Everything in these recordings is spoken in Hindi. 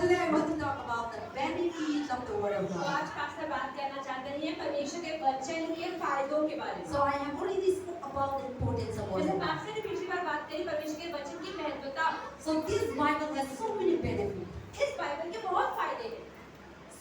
today I want to talk about the benefits of the Word of तो God. आज पास्टर बात करना चाहते हैं परमेश्वर के वचन के फायदों के बारे में। So I have already spoke about the importance of Word जैसे of God. पास्टर ने पिछली बार बात करी परमेश्वर के वचन की महत्वता। So this Bible has so many benefits. इस बाइबल के बहुत फायदे हैं,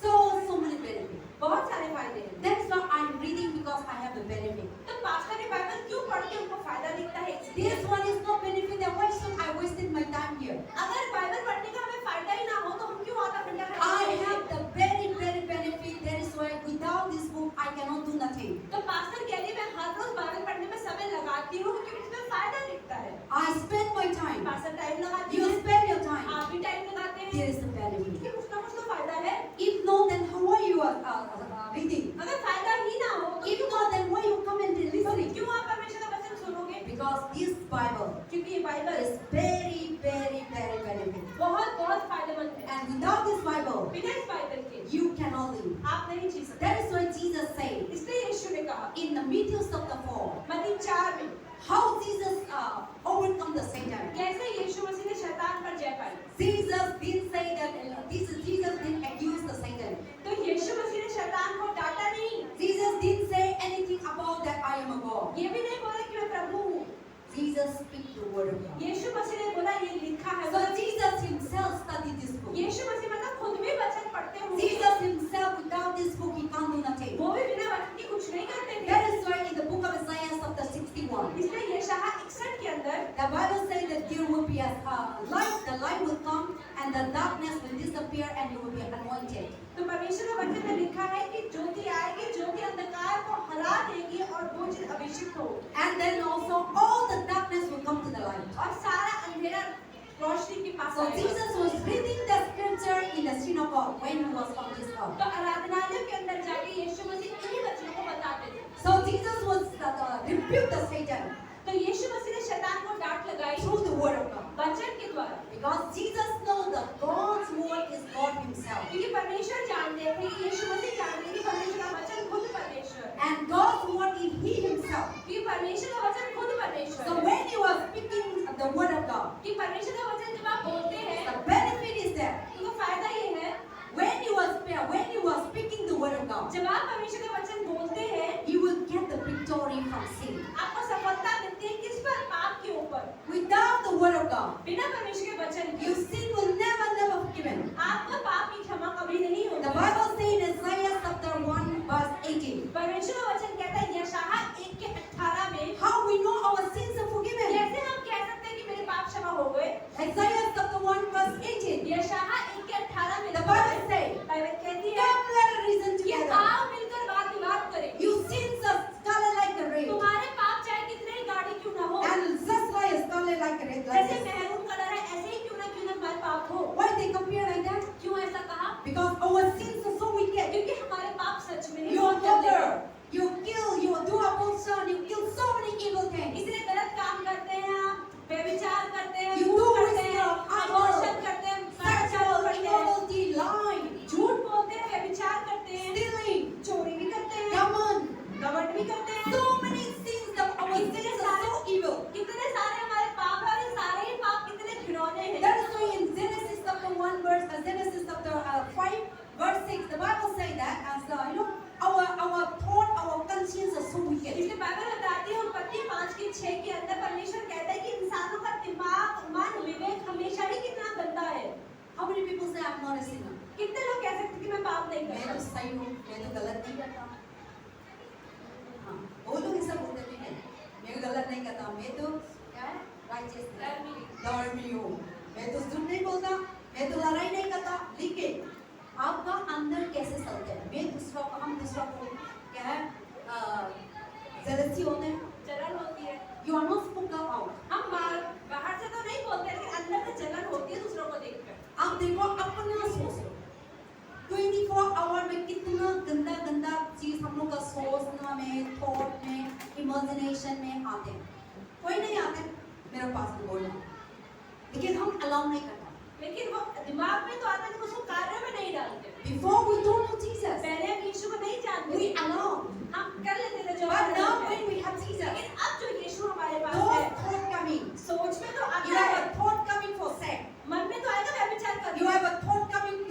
So many benefits. बहुत सारे फायदे हैं। That's why I'm reading because I have a benefit. तो पास्टर ने बाइबल क्यों पढ़ के उनको फायदा दिखता है? This one is not benefit. Then why should I wasted my time here? अगर बाइबल पढ़ने का हमें फायदा ही ना हो तो हम क्यों आधा घंटा I have the very benefit. That is why without this book I cannot do nothing. तो पास्टर कह रही मैं हर रोज बाइबल पढ़ने में समय लगाती हूँ क्योंकि इसमें फायदा दिखता है। I spend my time. Pastor time लगाती You है, spend your time. आप भी टाइम लगाते हैं। There is a benefit. इसके कुछ ना कुछ तो फायदा है। If not, then how are you reading? अगर फायदा ही ना हो तो If not, then why you come and listening? क्यों आप परमेश्वर का वचन सुनोगे? Because this Bible क्योंकि ये बाइबल is very benefit. बहुत फायदेमंद है। And without this Bible, बिना इस बाइबल के you cannot live. आप नहीं जी सकते। That is why Jesus said इसलिए यीशु ने कहा in the Matthew chapter 4, मत्ती 4 में how Jesus overcome the Satan. कैसे यीशु मसीह ने शैतान पर जय पाई। Jesus didn't say that. Jesus didn't accuse the Satan. तो यीशु मसीह ने शैतान को डांटा नहीं। Jesus didn't say anything about that I am a God. ये भी नहीं बोला कि मैं प्रभु हूँ। Jesus speak the word of God. यीशु मसीह ने बोला ये लिखा है। So Jesus himself studied this book. यीशु मसीह मतलब खुद भी वचन पढ़ते हुए Jesus himself, without this book, he can't do nothing. वो भी बिना वचन के कुछ नहीं करते थे। That is why in the book of Isaiah chapter 61, इसलिए यशायाह 61 के अंदर the Bible says that there will be a light, the light will come and the darkness will disappear and you will be anointed. तो परमेश्वर के वचन में लिखा है कि ज्योति आएगी, ज्योति अंधकार को हरा देगी और वो जिस अभिषिक्त हो And then also all the darkness will come to the light. और सारा अंधेरा रोशनी के पास So आएगा। Jesus was reading the scripture in the synagogue when he was on this earth. तो आराधनालय के अंदर जाके यीशु मसीह इन्हीं वचनों को बताते थे। So Jesus was rebuked the Satan तो यीशु मसीह ने शैतान को डांट लगाई through the word of God. वचन के द्वारा, Because Jesus knows that God's word is God himself. क्योंकि परमेश्वर जानते थे कि यीशु मसीह जानते कि परमेश्वर का वचन खुद परमेश्वर है। And God's word is he himself. कि परमेश्वर का वचन खुद परमेश्वर So है। when he was speaking the word of God, कि परमेश्वर का वचन जब आप बोलते हैं the benefit is that तो फायदा ये है when he was speaking the word of God, जब आप परमेश्वर का वचन बोलते हैं you will get the victory from sin. आपको सफलता मिलती है किस पर? पाप के ऊपर। Without the word of God, बिना परमेश्वर के वचन के your sin will never forgiven. आपको पाप की क्षमा कभी नहीं The होगी। Bible says in Isaiah chapter 1 verse 18, परमेश्वर का वचन कहता है यशायाह 1:18 में how we know our sins are forgiven. कैसे हम कह सकते हैं कि मेरे पाप क्षमा हो गए? Isaiah chapter 1 verse 18, यशायाह 1:18 में the Bible says, बाइबल कहती है come let us reason कि together. आओ मिलकर वाद विवाद करें। Your sins are scarlet like a red, तुम्हारे पाप चाहे कितने ही गाढ़े क्यों ना हो, and just like a scarlet like a red. Like जैसे this. मैरून कलर है ऐसे ही क्यों ना तुम्हारे पाप हो। Why they compare like that? क्यों ऐसा कहा? Because our sins are so wicked. क्योंकि हमारे पाप सच में ही You बहुत गंदे हैं। murder, you kill, you do abortion, you kill so many evil things. इसलिए गलत काम करते हैं आप, व्यभिचार करते हैं, You झूठ do करते हैं, witchcraft, abortion करते हैं, sexual करते हैं, immorality, lying, झूठ बोलते हैं, व्यभिचार करते हैं, stealing, चोरी भी करते हैं, gammon. घमंड भी करते हैं। So many sins that our sins are so evil. कितने सारे हमारे पाप हैं और ये सारे ही पाप कितने घिनौने हैं। That is why in Genesis chapter 1 verse, Genesis chapter 5 verse 6, the Bible says that as our thought, our conscience are so wicked. इसलिए बाइबल बताती है उत्पत्ति 5:6 के अंदर परमेश्वर कहता है कि इंसानों का दिमाग, मन, विवेक हमेशा ही कितना गंदा है। How many people say I'm not a sinner? कितने लोग कह सकते हैं कि मैं पाप नहीं मैं करता? तो सही हूँ, मैं तो गलत नहीं करता। हाँ, वो लोग ऐसा बोलते भी हैं, मैं गलत नहीं करता, मैं तो क्या है, righteous धर्मी हूँ, मैं तो झूठ नहीं बोलता, मैं तो लड़ाई नहीं करता। लेकिन आपका अंदर कैसे चलते हैं? हम दूसरा को क्या है, जेलसी होते हैं। जलन होती है। You are not spoken out. हम बाहर से तो नहीं बोलते लेकिन अंदर से जलन होती है दूसरों को देखकर। आप देखो अपना सोचो, 24 आवर में कितना गंदा चीज हम लोग का सोचना में, थॉट में, इमेजिनेशन में आते हैं। कोई नहीं आते मेरे पास में बोलना, लेकिन हम अलाउ नहीं करते। लेकिन वो दिमाग में तो आता है, उसको कार्य में नहीं डालते। Before we don't know Jesus, पहले हम यीशु को नहीं जानते, we allow. हम कर लेते थे जो But now when we have Jesus, लेकिन अब जो यीशु हमारे पास those है, thought coming. सोच में तो You आता have है, a thought coming for sex. मन में तो आएगा व्यभिचार करना। You have a thought coming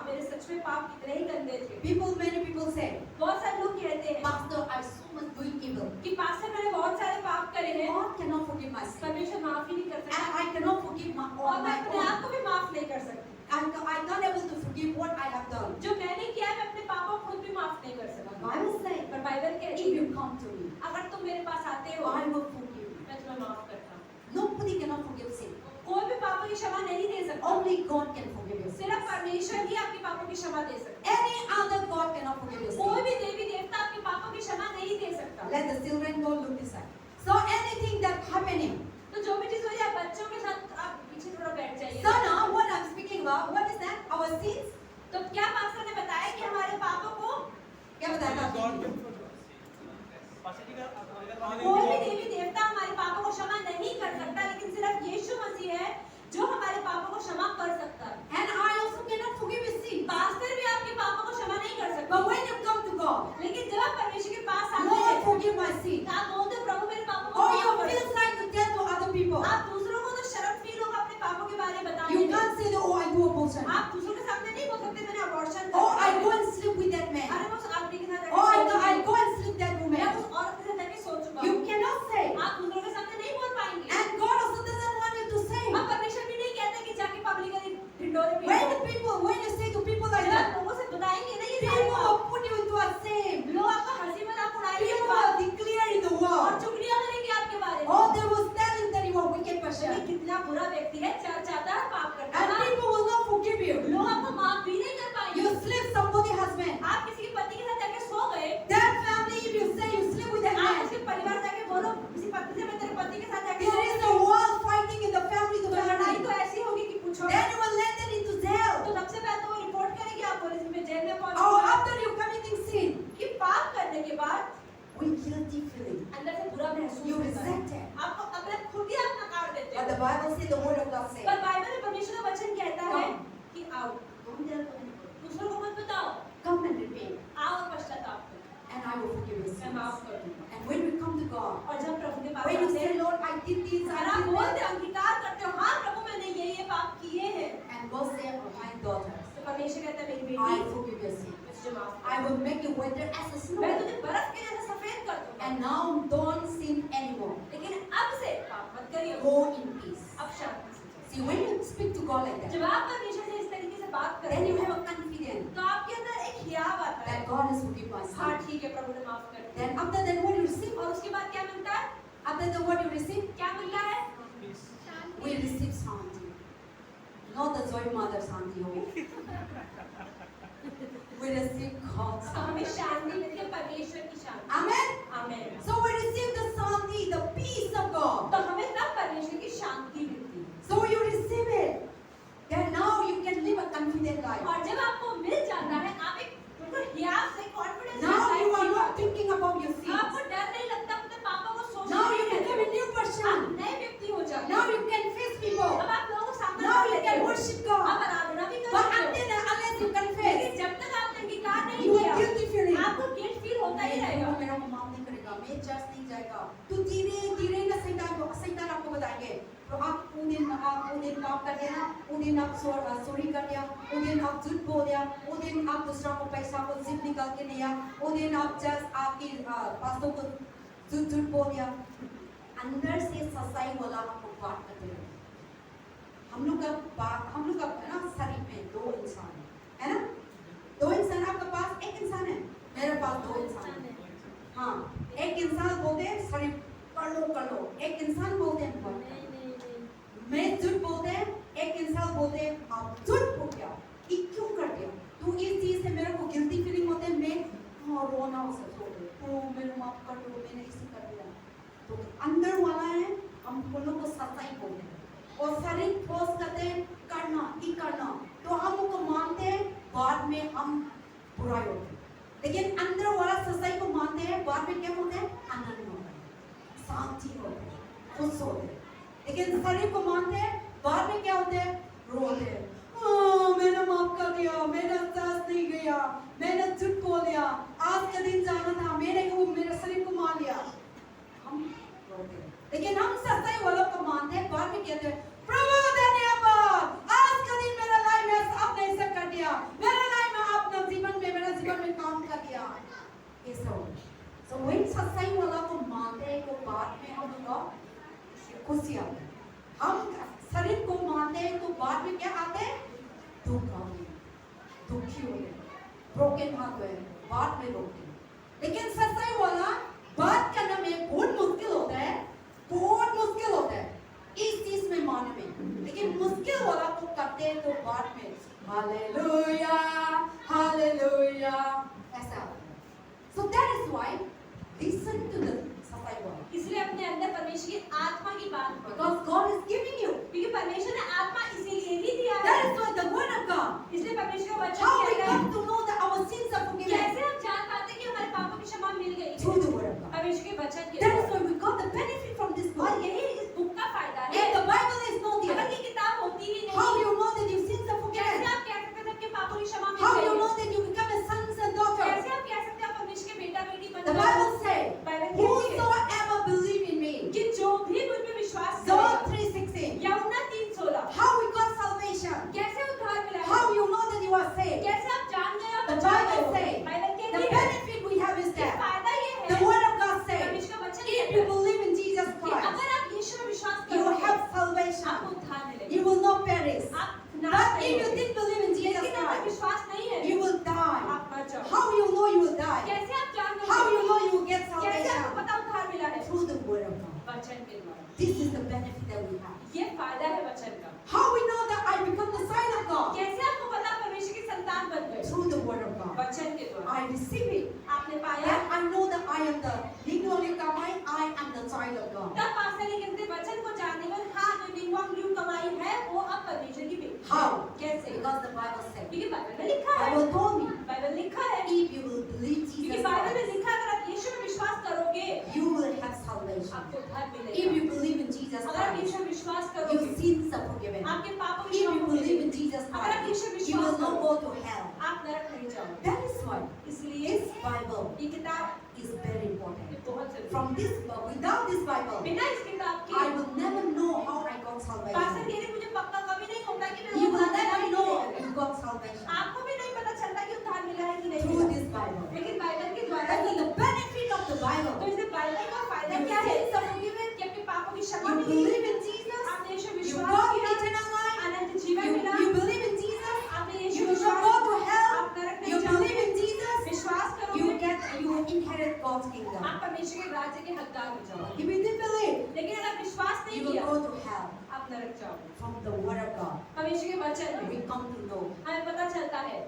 मेरे सच में पाप कितने ही गंदे थे। Many people say, बहुत सारे लोग कहते हैं Pastor, I so much doing evil. कि पास्टर मैंने बहुत सारे पाप करे हैं, God cannot forgive my sin. परमेश्वर माफ ही नहीं कर And सकता, I cannot forgive my और all मैं my अपने own. आप को भी माफ नहीं कर सकती। I can't able to forgive what I have done. जो मैंने किया है मैं अपने पापों को खुद भी माफ नहीं कर सकता। Bible says, पर बाइबल कहती if है you come to me, अगर तुम मेरे पास आते हो I will forgive you. मैं तुम्हें माफ करता हूँ। Nobody cannot forgive sin. कोई भी पापों की क्षमा नहीं दे सकता, Only God can forgive you. सिर्फ परमेश्वर ही आपके पापों की क्षमा दे सकता है। Any other God cannot forgive you. कोई भी देवी देवता आपके पापों की क्षमा नहीं दे सकता। Let the children go look this side. So anything that happening. तो जो भी चीज हो जाए बच्चों के साथ आप पीछे थोड़ा बैठ जाइए। So now what I'm speaking about, what is that? Our sins. तो क्या पास्टर ने बताया कि हमारे पापों को क्या बताया था? कोई भी देवी देवता हमारे पापों को क्षमा नहीं कर सकता, लेकिन सिर्फ यीशु मसीह है जो हमारे पापों को क्षमा कर सकता है। And I also cannot forgive your sin. Pastor भी आपके पापों को क्षमा नहीं कर सकता, But when you come to God, लेकिन जब आप परमेश्वर के पास आते Lord, हैं forgive my sin. तो आप बोलते हो प्रभु मेरे पापों को Or माफ you कर feel दो। like to tell to other people. आप दूसरों को तो शर्म फील होगा अपने पापों के बारे में बताने You में। can't say that, oh, I do abortion. आप दूसरों के सामने नहीं बोल सकते मैंने अबॉर्शन Oh, I किया go है। and sleep with that man. अरे मैं उस आदमी के साथ Oh, जाके सो I चुकी go and sleep with that हूँ। मैं woman. उस औरत के साथ जाके सो चुका You हूँ। cannot say. आप दूसरों के सामने नहीं बोल पाएंगे। And God also doesn't want you to say. अब परमेश्वर भी नहीं कहता कि जाके publicly ढिंडोरे पीटो। When you say to people like जब आप that, लोगों से बताएंगे ना ये सारी people बात, will put you into a shame. लोग आपका हंसी मजाक उड़ाएंगे इस People बात will declare in the और world. चुगलियां करेंगे आपके बारे में। Oh, they will tell you that you are a wicked ये person. कितना बुरा व्यक्ति है, चर्चाता है, पाप करता And है। people will not forgive you. लोग आपको माफ भी नहीं कर पाएंगे। You sleep somebody's husband. आप किसी के पति के साथ जाके सो गए, That family, if you say you sleep with that आप man, उसके परिवार जाके बोलो किसी पत्नी से मैं तेरे पति के साथ जाके there सो is गई, a war fighting in the family to तो लड़ाई family. तो ऐसी होगी कि पूछो। Then you will let them into jail. तो सबसे पहले तो वो रिपोर्ट करेगी आप पुलिस में, जेल में Or पहुंचेगी। after you committing sin, कि पाप करने के बाद with guilty feeling. अंदर से बुरा महसूस You होता है। resent it. आपको अपने खुद ही आप नकार देते But हो। the Bible says, the word of God says, पर बाइबल में परमेश्वर का वचन कहता है Come. कि आओ don't tell anybody. दूसरों को मत बताओ, Come and repent, आओ और पश्चाताप करो, and I will forgive your मैं sins. माफ कर दूंगा। And when we come to God, और जब प्रभु के पास when you आते say, हैं, Lord, I did this, अगर I आप did बोलते that, अंगीकार करते हो हाँ प्रभु मैंने ये पाप किए हैं, and God says, oh, my daughter, तो परमेश्वर कहता है मेरी I बेटी forgive your sin. मैं तुझे माफ I will make you whiter as a मैं snow. तुझे बर्फ के जैसे सफेद कर दूंगा। And now don't sin anymore. लेकिन अब से पाप मत करियो, Go in peace. अब शांति से जाओ। See, when you speak to God like that, जब आप परमेश्वर से इस तरीके से बात then करते you हो have a confidence तो आपके अंदर एक हियाव आता है, that God has forgiven my हाँ sin. ठीक है प्रभु ने माफ कर दिया। Then after that, what you receive? और उसके बाद क्या मिलता है? After that, what you receive? क्या मिलता है? We receive Shanti. Not the Joy Mother Shanti. Okay? We receive God's तो हमें Shanti. शांति मिलती है, परमेश्वर की शांति। Amen? आमीन। So we receive the Shanti, the peace of God. तो हमें तब परमेश्वर की शांति मिलती है। So you receive it. Then now you can live a confident life. और जब आपको मिल जाता है, आप एक बिल्कुल हियाव से confidence Now you are not thinking about your आपको sins. डर नहीं लगता अपने पापों को सोचने Now you नहीं become a लगता। new आप person. नए व्यक्ति हो जाते Now हैं। you can face people. अब आप लोगों को सामने Now रख you लेते can हो। worship आप God. आराधना भी कर But सकते हो। unless you लेकिन confess, जब तक आपने अंगीकार नहीं you will किया, guilty feeling. आपको गिल्ट फील होता ही रहेगा। वो मेरा को माफ नहीं करेगा, मैं चर्च नहीं जाएगा। तो धीरे-धीरे ना शैतान आपको बताएंगे। तो आप वो दिन पाप कर दिया ना, वो दिन आप चोरी कर दिया, वो दिन आप झूठ बोल दिया, वो दिन आप दूसरा को पैसा को जिप निकाल के लिया, वो दिन आप जस्ट आपकी पासों को झूठ बोल दिया। अंदर से सच्चाई वाला आपको बात करते रहे। हम लोग का है ना शरीर में दो इंसान है ना, दो इंसान आपके पास एक इंसान है, मेरे पास दो इंसान है। हाँ, एक इंसान बोलते हैं शरीर कर लो, एक इंसान बोलते हैं मैं झूठ बोलते हैं, एक इंसान बोलते हैं आप झूठ बोल गया, ये क्यों कर दिया? तो इस चीज से मेरे को गिल्टी फीलिंग होते हैं, मैं रोना हो सकता हूँ, तो मेरे माफ कर दो, मैंने इसे कर दिया। तो अंदर वाला है, हम दोनों को सच्चाई बोलते हैं और शरीर फोर्स करते हैं करना, तो हम उनको मानते हैं, बाद में हम बुराई होते हैं। लेकिन अंदर वाला सच्चाई को मानते हैं, बाद में क्या होते हैं? आनंद होता है, शांति होते हैं, खुश होते हैं। लेकिन शरीर को मानते हैं, बाद में क्या होते हैं? रोते हैं। मैंने माफ कर दिया, मैंने सास नहीं गया, मैंने झूठ बोल दिया, आज का दिन जाना था, मैंने वो मेरे शरीर को मान लिया। हम रोते हैं। लेकिन हम सच्चाई वालों को मानते हैं, बाद में कहते हैं प्रभु धन्यवाद, आज का दिन मेरा लाइफ में आपने ऐसा कर दिया, मेरा सच्चाई वाला को मानते हैं को बाद में हम लोग खुशी आते हैं। हम शरीर को मानते हैं तो बाद में क्या आते हैं? दुख आते हैं, दुखी होते हैं, ब्रोकन हार्ट हुए बाद में रोते हैं। लेकिन सच्चाई वाला बात करने में बहुत मुश्किल होता है, बहुत मुश्किल होता है इस चीज में मानने में। लेकिन मुश्किल वाला को करते हैं तो बाद में हालेलुया हालेलुया ऐसा। So that is why listen to the सच्चाई वाला। इसलिए अपने अंदर परमेश्वर की आत्मा की बात करो। Because God is giving you। क्योंकि परमेश्वर ने आत्मा इसीलिए ही दिया है। That is why the word of God। इसलिए परमेश्वर का वचन How we कहता है come to know that our sins are forgiven? कैसे हम जान पाते हैं कि हमारे पापों की क्षमा मिल गई है? Through the word of God। परमेश्वर के वचन के That is द्वारा। why we got the benefit from this book। और यही इस बुक का फायदा है। If the Bible is not अगर there, ये किताब होती ही how नहीं, you know that your sins are कैसे forgiven? आप कह सकते थे कि पापों की क्षमा मिल How गई you है? know that you become a sons and daughters? कैसे आप कह सकते हैं आप परमेश्वर के बेटा बेटी बन The गए? Bible says, बाइबल कहती है whosoever believe in me। कि जो भी मुझ पे विश्वास John करेगा, 3:16। यूहन्ना 3:16, How we got salvation? कैसे उद्धार मिला है? How you know that you are saved? कैसे आप जान गए आप The बचाए Bible गए हो? says, बाइबल the कहती है benefit we have is कि that फायदा ये the है, word of God says, परमेश्वर का वचन if कहता you है believe in Jesus कि Christ, अगर आप यीशु में विश्वास you will करोगे, have आपको salvation। उद्धार मिलेगा। You will not perish। आप नाश But नहीं if you होगे। didn't believe in Jesus लेकिन अगर Christ, विश्वास नहीं है, you will die। आप मर जाओगे। How you know you will die? कैसे आप जान How गए? you know you will get कैसे आपको salvation? पता उद्धार मिला है? Through the word of God। वचन के द्वारा। This is the benefit that we have। ये फायदा है वचन का। How we know that I become the son of God? कैसे आपको पता परमेश्वर की संतान बन गए? Through the word of God। वचन के द्वारा। I receive it। आपने पाया? And I know that I am the Ningoli Kamai, I am the child of God। तब पास्टर ने कहते वचन को जानने पर हाँ जो निंगवांग न्यू कमाई है वो अब परमेश्वर की बेटी। How? कैसे? Because the Bible says। क्योंकि बाइबल में लिखा है। Bible told me, बाइबल लिखा है। if you will believe क्योंकि Jesus बाइबल में Christ, लिखा है अगर आप यीशु में विश्वास करोगे you will have salvation। आपको उद्धार If मिलेगा। you believe in Jesus अगर आप Christ, यीशु में विश्वास your करोगे sins are forgiven। आपके पापों If की क्षमा you believe in मिलेगी। Jesus अगर आप यीशु में Christ, you will विश्वास not करोगे go to hell। आप नरक नहीं जाओगे। That is why इसलिए this Bible ये किताब is very important। ये बहुत जरूरी है। From this, without this Bible, बिना इस किताब के I will never know how I got pastor salvation। कह रहे मुझे पक्का कभी नहीं होता कि मैं You will उद्धार never मिला know है कि you नहीं। got salvation आपको भी नहीं पता चलता कि उद्धार मिला है कि नहीं through मिला। this Bible। लेकिन बाइबल के द्वारा That is the benefit of the तो Bible। इसे बाइबल का फायदा Your क्या है? sins are forgiven। कि आपके पापों की क्षमा You milli. believe in Jesus। आपने यीशु में You विश्वास got किया। eternal life। अनंत जीवन मिला। You believe in Jesus। आपने यीशु You में will not विश्वास go to hell। आप नरक You नहीं believe जाओगे। in Jesus। विश्वास You करोगे will inherit God's kingdom। आप परमेश्वर के राज्य के हकदार हो जाओगे। If you didn't believe, लेकिन अगर विश्वास नहीं you will किया go to hell। आप नरक जाओगे। From the word of God, परमेश्वर के वचन we में come to know हमें पता चलता है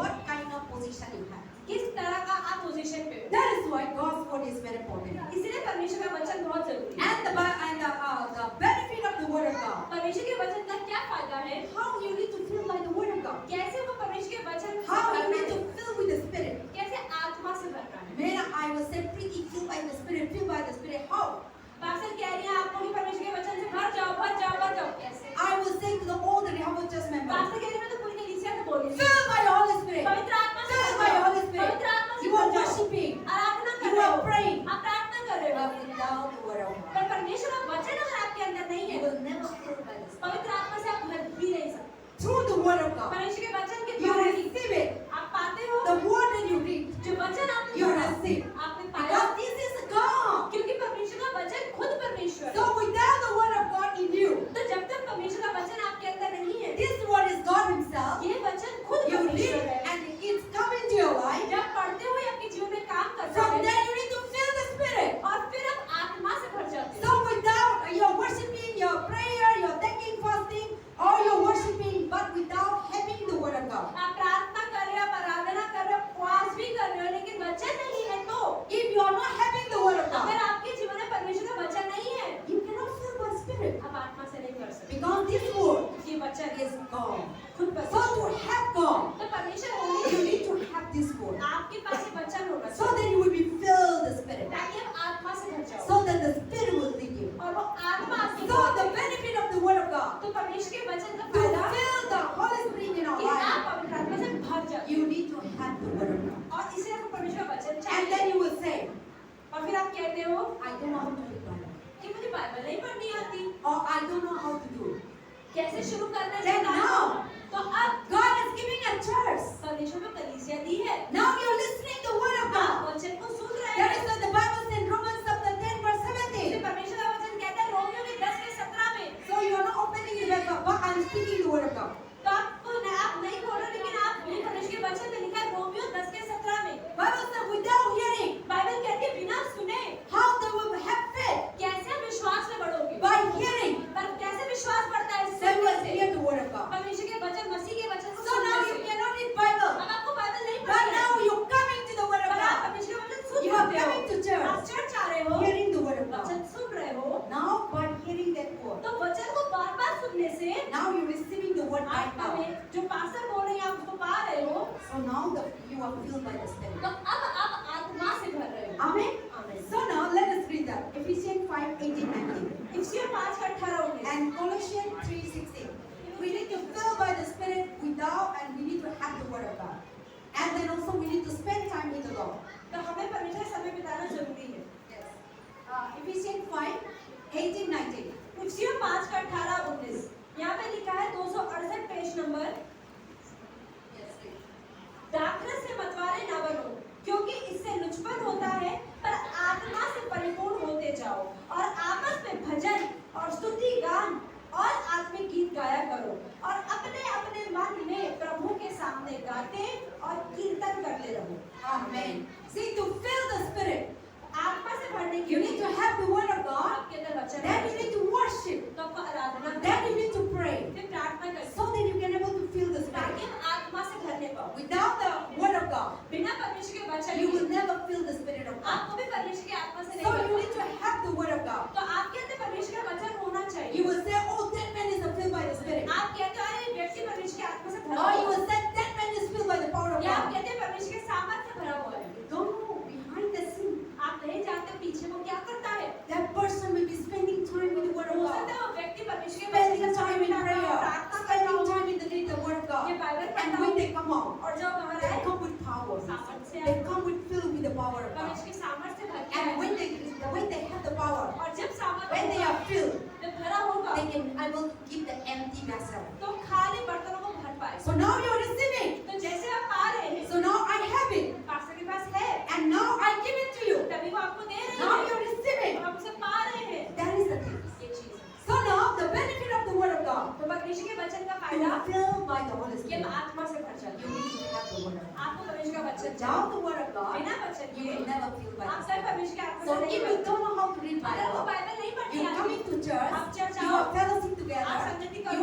what kind of position you have। किस तरह का आप पोजीशन पे हो। That is why God's word is very important। इसलिए परमेश्वर का वचन बहुत जरूरी है। And the benefit of the word of God, परमेश्वर के वचन का क्या फायदा है? how you need to fill by the word of God, कैसे वो परमेश्वर के वचन से how you भरना need है? to fill with the Spirit। कैसे आत्मा से भरना है? When I was said pretty filled by the Spirit, filled by the Spirit, how? Pastor कह रही है आपको कि परमेश्वर के वचन से भर जाओ भर जाओ भर जाओ। कैसे? I was saying to the older Rehoboth church members, pastor कह रही है मैं तो पूरी कलीसिया से बोल रही हूँ। filled by the Holy Spirit, पवित्र आत्मा से filled भर by the जाओ। Holy Spirit। पवित्र आत्मा से You भर are जाओ। worshiping, आराधना कर you रहे are हो। praying, आप प्रार्थना कर रहे हो। but without the word of God, पर परमेश्वर का वचन अगर आपके अंदर नहीं you है will never fill by the Spirit। पवित्र आत्मा से आप भर भी नहीं सकते। Through the word of God, परमेश्वर के वचन के you द्वारा ही receive it। आप पाते हो। The word that you read, जो वचन आपने you पढ़ा, receive। आपने पाया। Because this is God। क्योंकि परमेश्वर का वचन खुद परमेश्वर है। So without the word of God in you, तो जब तक परमेश्वर का वचन आपके अंदर नहीं है, this word is God Himself। ये वचन खुद You परमेश्वर live है। and it's come into your life। जब पढ़ते हो या आपके जीवन में काम करते From हो there you need to fill the Spirit। और फिर आप आत्मा से भर जाते So हो। without your worshiping, your prayer, your thanking, fasting, or your worshiping, but without having the word of God, आप प्रार्थना कर रहे हो, आप आराधना कर रहे हो, उपवास भी कर रहे हो, लेकिन वचन नहीं है तो if you are not having the word of अगर God, आपके जीवन में परमेश्वर का वचन नहीं है, you cannot fill by Spirit। आप आत्मा से नहीं कर सकते। Because this word ये वचन is God। खुद So परमेश्वर to have God, तो परमेश्वर होने you के लिए need to have this word, आपके पास ये वचन होना so चाहिए that you will be filled the Spirit, ताकि आप आत्मा से भर जाओ so that the Spirit will lead you। और वो आत्मा आपको So the benefit of the word of God, तो परमेश्वर के वचन का to फायदा fill the Holy Spirit in our कि आप life, पवित्र आत्मा से भर जाते you need to have the word of God। हो और इसे आपको परमेश्वर का वचन And चाहिए then you will say, और फिर आप कहते हो I don't know how to read Bible, कि मुझे बाइबल नहीं पढ़नी आती or I don't know how to do it। कैसे शुरू करना Then चाहिए now, तो अब God is giving a church। परमेश्वर में कलीसिया दी है Now you're listening to the word of आप God। वचन को सुन रहे That हैं is what the Bible right आत्मा now. में जो पास्टर बोल रहे हैं आप उसको पा रहे हो, So now you are filled by the Spirit. तो अब आप आत्मा से भर रहे हो। Amen. आमीन। So now let us read that. Ephesians 5:18-19 इफिसियों 5:18-19 and Colossians 3:16. We need to fill by the Spirit without, and we need to have the Word of God. And then also we need to spend time with the Lord. तो हमें परमेश्वर समय बिताना जरूरी है। Yes. Ephesians 5:18-19. इफिसियों 5:18-19 यहाँ पे लिखा है 268 पेज नंबर। Yes. दाखरस से मतवाले न बनो, क्योंकि इससे लुचपन होता है, पर आत्मा से परिपूर्ण होते जाओ और आपस में भजन और स्तुति गान और आत्मिक गीत गाया करो और अपने अपने मन में प्रभु के सामने गाते और कीर्तन करते रहो। Amen. See, to fill the Spirit, आत्मा से भरने के you need to have the Word of God. आपके अंदर वचन Then you need to worship. तो आपको आराधना Then you need to pray. फिर प्रार्थना करें So that you can able to fill the ताकि Spirit. हम आत्मा से भरने पाओ। Without the Word of God, बिना परमेश्वर के वचन you के will never fill the Spirit of God. आपको भी परमेश्वर की आत्मा से नहीं So भर you need to have the Word of God. तो आपके अंदर परमेश्वर का वचन होना चाहिए। You will say, oh, that man is filled by the Spirit. आप कहते हो अरे व्यक्ति परमेश्वर की आत्मा से भरा Or you हुआ will say, that man is filled by the power of है। या आप God. कहते हैं परमेश्वर के सामर्थ से भरा हुआ है। Don't know behind the scene. आप नहीं जानते पीछे वो क्या करता है। That person will be spending time with the Word of हो सकता God. है वो व्यक्ति परमेश्वर के वचन Spending का time समय in बिताता हो, prayer. प्रार्थना करता Spending हो, time in the read the Word of God. ये बाइबल And पढ़ता when हो they come out, और जब बाहर they आए come with power. सामर्थ से They आए come with filled with the power of God. परमेश्वर के सामर्थ से भर के And आए। when they have the power, और जब सामर्थ when they होगा, are filled, जब भरा होगा they can able to keep the empty vessel. तो खाली बर्तनों को भर पाए। So now you're receiving. तो जैसे आप पा रहे हैं So now I have it. Pastor के पास है And now I give it to you. तभी वो आपको दे रहे Now हैं you're receiving. और आप उसे पा रहे हैं। That is the thing. ये चीज है। So now the benefit of the Word of God. तो परमेश्वर के वचन का You फायदा are filled by the Holy ये Spirit. आत्मा से भर जाता You है। need to have the Word of God. आपको परमेश्वर का वचन Without चाहिए। the Word of God, बिना वचन you के will never feel by आप the कभी Spirit. परमेश्वर के आत्मा So से if नहीं you भरते। don't know how to read अगर वो Bible, बाइबल नहीं पढ़ती you आती, coming to church, आप चर्च you आओ, are fellowship together, आप संगति करो,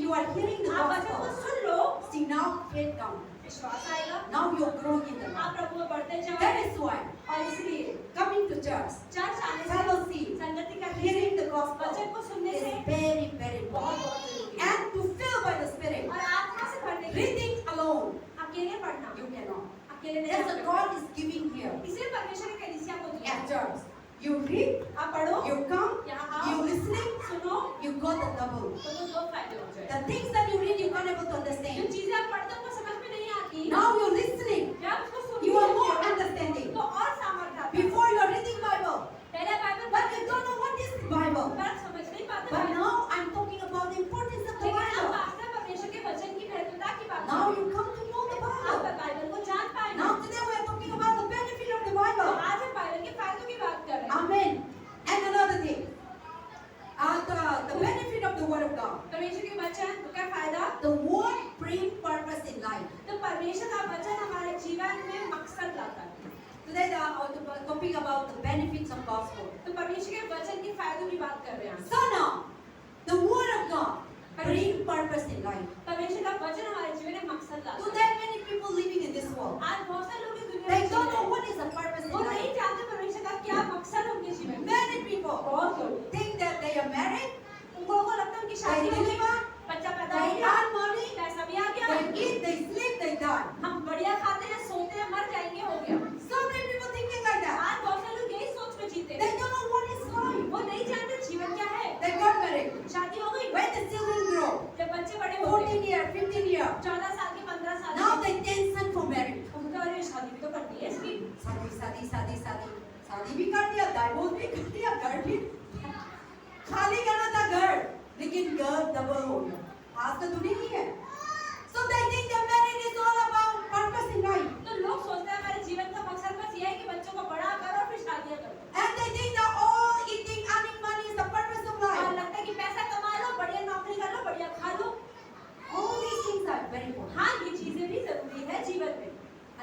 you are hearing the आप वचन को gospel. सुन लो, See now faith comes. विश्वास आएगा, Now you're growing in the आप Lord. प्रभु में बढ़ते That जाओ is why और इसलिए coming to church, चर्च आने से fellowship, संगति करने से hearing the gospel वचन को सुनने is से very, very बहुत important. बहुत जरूरी है। And to fill by the Spirit, और आत्मा से भरने के लिए reading alone, अकेले पढ़ना you cannot. अकेले नहीं That's कर what सकते। God is giving here. इसलिए परमेश्वर ने कलीसिया को दिया At church, you read, आप पढ़ो you come, यहाँ you आओ listening, सुनो you got the double. तो दो फायदे हो जाए। The things that you read, you can't able to जो understand. चीजें आप पढ़ते हो वो समझ में नहीं आती, Now you're listening, जब आप उसको सुनते you are more हो understanding. तो और सामर्थ्य आता है। Before you're reading Bible, पहले Bible but you don't know what is the Bible. पर आप समझ नहीं पाते But Bible. now I'm talking about the importance of the लेकिन अब Bible. वास्तव परमेश्वर के वचन की महत्वता की बात Now करें। you come to know the आप Bible. बाइबल को जान पाएंगे। Now today we are talking about the benefit of the तो Bible. आज हम बाइबल के फायदों की बात कर रहे हैं। Amen. And another thing, the benefit of the Word of God. परमेश्वर के वचन का फायदा, The Word brings purpose in life. तो परमेश्वर का वचन हमारे जीवन में मकसद लाता है। Today the topic about the benefits of God's Word. तो परमेश्वर के वचन के फायदों की बात कर रहे हैं। So now, the Word of God brings purpose in life. परमेश्वर का वचन हमारे जीवन में मकसद लाता है। Today many people living in this world, आज बहुत सारे लोग इस दुनिया they में don't जी know रहे what is the purpose हैं। in वो नहीं life. जानते परमेश्वर का क्या मकसद है उनके जीवन में। Many people बहुत लोग think that they are married, उनको लगता है उनकी they शादी हो गई, deliver, बच्चा पैदा they हो गया, earn money, पैसा भी आ गया, they eat, they sleep, they die. हम बढ़िया खाते हैं, सोते हैं, मर जाएंगे, हो गया। So many people thinking like that. आज बहुत सारे लोग यही सोच में जीते They हैं। don't know what is life. वो नहीं जानते जीवन क्या है। They got married. शादी हो गई, When the children grow, जब बच्चे बड़े हो गए, 14 years, 15 years, 14 साल के, 15 साल now के, they tension for marriage. उनको अरे शादी भी तो करनी है इसकी। शादी शादी शादी शादी शादी भी कर दिया, डाइवोर्स भी कर दिया, घर भी खाली करना था घर, लेकिन घर डबल हो गया। आज तो दुनिया ही है। So they think that marriage is all about purpose in life, तो लोग सोचते हैं हमारे जीवन का मकसद बस ये है कि बच्चों को बड़ा करो और फिर शादियां करो। and they think that all eating, earning money is the purpose of और life. लगता है कि पैसा कमा लो, बढ़िया नौकरी कर लो, बढ़िया खा लो। All these things are very important. हाँ, ये चीजें भी जरूरी है जीवन में।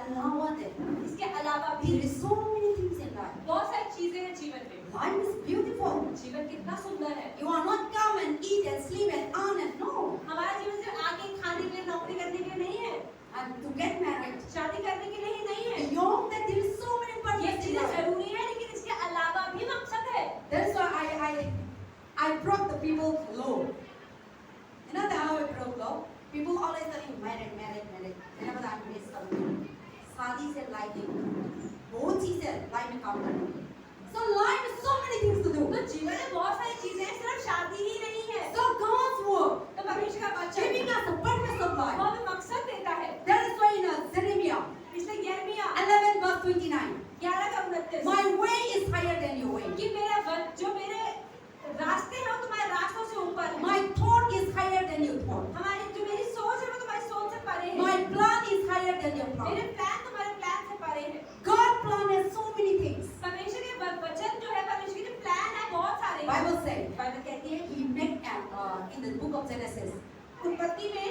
Allow them. इसके अलावा भी There is so many things in life. बहुत सारी चीजें हैं जीवन में। Life is beautiful. जीवन कितना सुंदर है। You are not come and eat and sleep and earn and no. हमारा जीवन सिर्फ आगे खाने के लिए, नौकरी करने के लिए नहीं है, And to get married. शादी करने के लिए ही नहीं है। Beyond that, there is so many ये purposes in चीजें life. जरूरी है, लेकिन इसके अलावा भी मकसद है। That's why I brought the people low. You know how I brought low? Life में बहुत चीजें हैं लाइफ में काम करने की. So life is so many things to do. तो जीवन में बहुत सारी चीजें हैं, सिर्फ शादी ही नहीं है. So God's word तो परमेश्वर का वचन giving us the purpose of वो life. हमें मकसद देता है. That is why in Jeremiah इसलिए यिर्मयाह 11 verse 29, 11:29 my way is higher than your way. कि जो मेरे रास्ते हैं वो तुम्हारे रास्तों से ऊपर है. My thought is higher than your thought. हमारी जो मेरी सोच है वो तुम्हारी सोच से परे है. My plan is higher than your मेरे plan. प्लान तुम्हारे प्लान से परे है. God plan has so many things. परमेश्वर के वचन जो है, परमेश्वर के जो प्लान है बहुत सारे हैं. Bible says बाइबल कहती है He made in the book of Genesis. उत्पत्ति में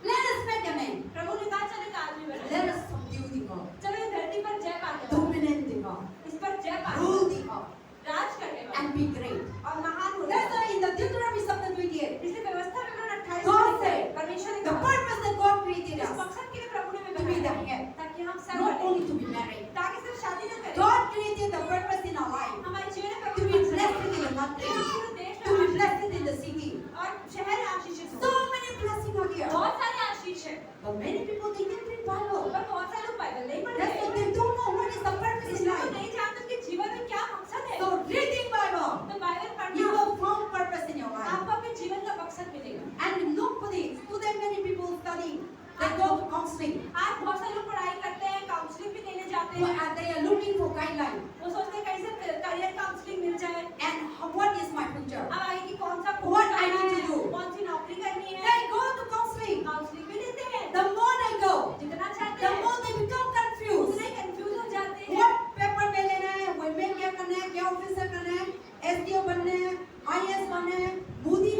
Let us make a man. प्रभु ने कहा चलो एक आदमी बनाओ. Let us subdue the earth. चलो इस धरती पर जय पाने वाला, Dominate the earth. इस पर जय पाने Rule वाला, the earth. राज करने वाला And be great. और महान होने That's वाला. why in the Deuteronomy chapter 28, इसलिए व्यवस्था विवरण 28 God में said, परमेश्वर ने the कहा purpose that God created इस us, मकसद के लिए प्रभु ने हमें to be the बनाया head, ताकि हम सर not बने, only to be married. ताकि सिर्फ शादी न करें. God created the purpose in our life हमारे जीवन में to प्रभु be ने मकसद blessed in the country, पूरे देश to be में blessed in the city. और शहर में आशीषित So हो. many blessings are here. बहुत सारे आशीष हैं, But many people they didn't read Bible. पर बहुत सारे लोग बाइबल नहीं That's पढ़ते. why they don't know what is the purpose in इसलिए वो life. नहीं जानते कि जीवन में क्या मकसद है. So reading Bible, तो बाइबल you पढ़ना will find purpose in your life. आपको अपने जीवन का मकसद मिलेगा. And look for this. Today many people studying. They go to counseling. आज बहुत सारे लोग पढ़ाई करते हैं, काउंसलिंग भी लेने जाते हैं. They are looking for guidelines. वो सोचते हैं कहीं से करियर काउंसलिंग मिल जाए. And what is my future? अब आगे की कौन सा What कोर्स I करना need है, to do? कौन सी नौकरी करनी है. They go to counseling. Counselling भी लेते हैं. The more they go, जितना चाहते the हैं more they become confused. उतने कंफ्यूज हो जाते हैं. What पेपर में लेना है, वोमेन क्या करना है, क्या ऑफिसर करना है, एसडीओ बनना है, आईएएस बनना है, Modi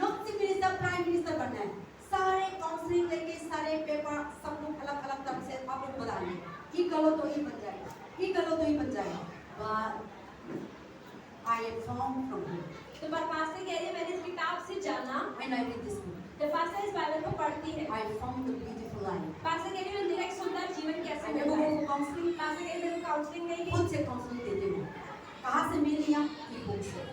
not chief minister, prime minister बनना है. सारे काउंसलिंग लेके सारे पेपर सब लोग अलग अलग तरह से आप लोग बताएंगे. ये करो तो ये बन जाएगा, ये करो तो ये बन जाएगा. But I am found from here. तो पास्टर कह रही है मैंने इस किताब से जाना. When I read this book, जब पास्टर इस बाइबल को पढ़ती है, I found the beautiful life. Pastor कह रही है मेरा एक सुंदर जीवन कैसे I मिला never है. go for counseling. पास्टर कह रही है मेरे काउंसलिंग नहीं की. खुद से काउंसलिंग देती हूँ. कहाँ से मिल लिया? ये बुक से.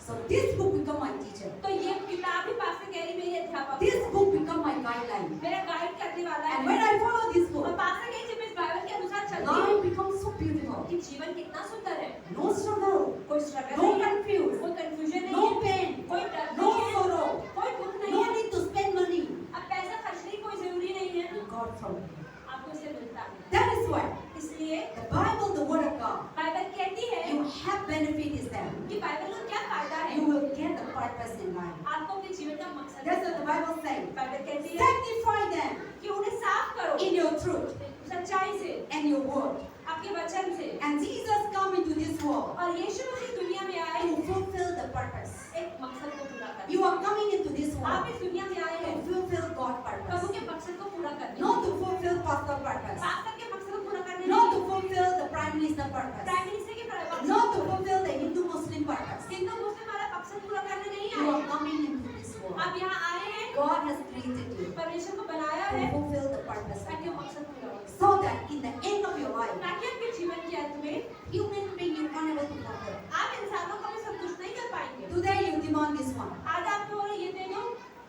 So this book become my teacher. तो ये किताब भी पास्टर कह रही मेरी अध्यापक This है. book become my guideline. मेरा गाइड करने वाला And है. when I follow this और book, पास्टर कह रही जब इस बाइबल के अनुसार चलती life हूँ becomes so beautiful. कि जीवन कितना सुंदर है. No struggle, कोई स्ट्रगल no नहीं है, confused, कोई कंफ्यूजन नहीं no है, pain, कोई डर no नहीं है, sorrow, कोई दुख नहीं no है. need to spend money. अब पैसा खर्चने की कोई जरूरी नहीं है. You got from it. आपको इससे मिलता है. That is why इसलिए the Bible, the Word of God, Bible कहती है you have benefit is there. कि बाइबल का क्या फायदा है. You will get the purpose in life. आपको अपने जीवन का मकसद That's what the Bible says. Bible कहती है Sanctify them कि उन्हें साफ करो in your truth सच्चाई से, and your word. आपके वचन से. And Jesus come into this world और यीशु मसीह दुनिया में आए to fulfill the purpose. एक मकसद को पूरा करने. You are coming into this आप world इस दुनिया में आए to हैं fulfill God's प्रभु purpose. के मकसद को पूरा करने. Not to fulfill pastor purpose. Pastor के मकसद को पूरा करने Not नहीं. to fulfill the prime minister purpose. Prime minister के मकसद Not to fulfill the Hindu-Muslim purpose. Hindu मुस्लिम वाला मकसद पूरा करने नहीं You आए. are coming into this world. आप यहाँ आए हैं, God has created you परमेश्वर को बनाया to है fulfill the purpose of ताकि वो God. मकसद पूरा हो. So that in the end of your life, ताकि आपके जीवन के अंत में human being you can't able to fulfill. आप इंसानों को भी संतुष्ट नहीं कर पाएंगे. Today you demand this one. आज आपको बोलो ये दे दो,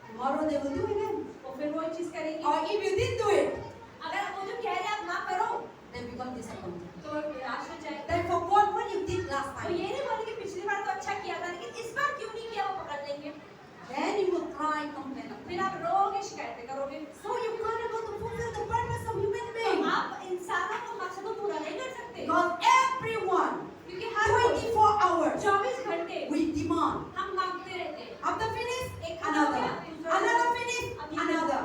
Tomorrow they will do again. और फिर वो चीज करेंगे. Or if you didn't do it, अगर वो जो कह रहे आप ना करो they become disappointed. तो वो निराश हो जाए. They forgot what you did last तो time. ये नहीं बोले कि पिछली बार तो अच्छा किया था लेकिन इस बार क्यों नहीं किया, वो पकड़ लेंगे. Then you will cry, complain. फिर आप रोगे, शिकायतें करोगे. So you can't able to fulfill the purpose of human तो being. आप इंसानों को मकसद को पूरा नहीं कर सकते. Because everyone, क्योंकि हर रोज 24 hours, 24 घंटे we demand. हम मांगते रहते हैं. After finish, एक another. खत्म हो गया, दूसरा Another खत्म. finish, अभी another.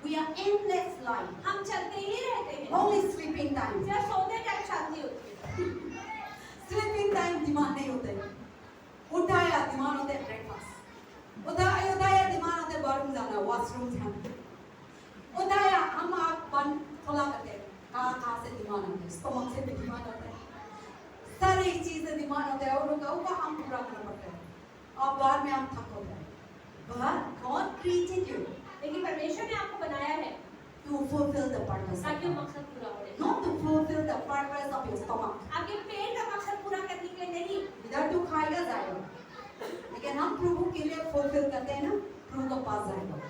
We are endless life. हम चलते ही रहते हैं. Only sleeping time. सिर्फ सोते टाइम शांति होती है. Sleeping time demand नहीं होते. उठाया demand होते breakfast. उठाया demand होते बाथरूम जाना, washroom जाना. उठाया हम आँख बंद खोला करते हैं. कहाँ से demand होते हैं? Stomach से भी demand होते हैं. सारी चीजें demand होते हैं और उनका हम पूरा करना पड़ता है. और बाद में हम थक होते हैं. But God created you लेकिन परमेश्वर ने आपको बनाया है to fulfill the purpose. ताकि वो मकसद पूरा हो जाए. Not to fulfill the purpose of your stomach. आपके पेट का मकसद पूरा करने के लिए नहीं. इधर तो खाएगा जाएगा, लेकिन हम प्रभु के लिए फुलफिल करते हैं ना, प्रभु के पास जाएगा.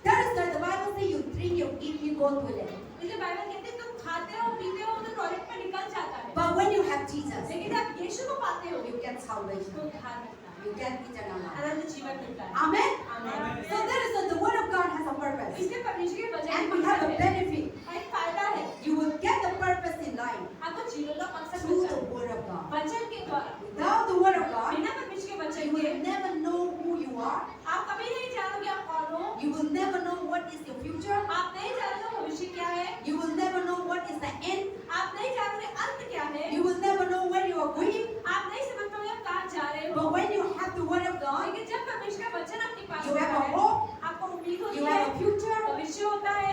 That is why the Bible says you drink, you eat, you go to it. इसलिए बाइबल कहते हैं तुम खाते हो पीते हो तो टॉयलेट में निकल जाता है, But when you have Jesus, लेकिन जब यीशु को पाते हो you get तो salvation. उद्धार मिलता है, You get eternal life. अनंत जीवन मिलता है। Amen? आमीन। So that is the word of God has a purpose. इसलिए परमेश्वर के वचन And में we have a है, benefit. एक फायदा है, You will get the purpose in life आपको जीवन का मकसद through मिलता the है word of God. वचन के द्वारा। Without the word of God, बिना परमेश्वर के वचन you के will never know who you are. आप कभी नहीं जानोगे आप कौन हो, You will never know what is your future. आप नहीं जानोगे भविष्य क्या है, You will never know what is the end. आप नहीं जानोगे अंत क्या है, You will never know where you are going. आप नहीं समझ पाओगे आप कहाँ जा रहे हो। But when you have the word of God, लेकिन जब परमेश्वर का वचन आपके पास you होता have a है, hope. आपको उम्मीद होती You है, have a future. भविष्य होता है,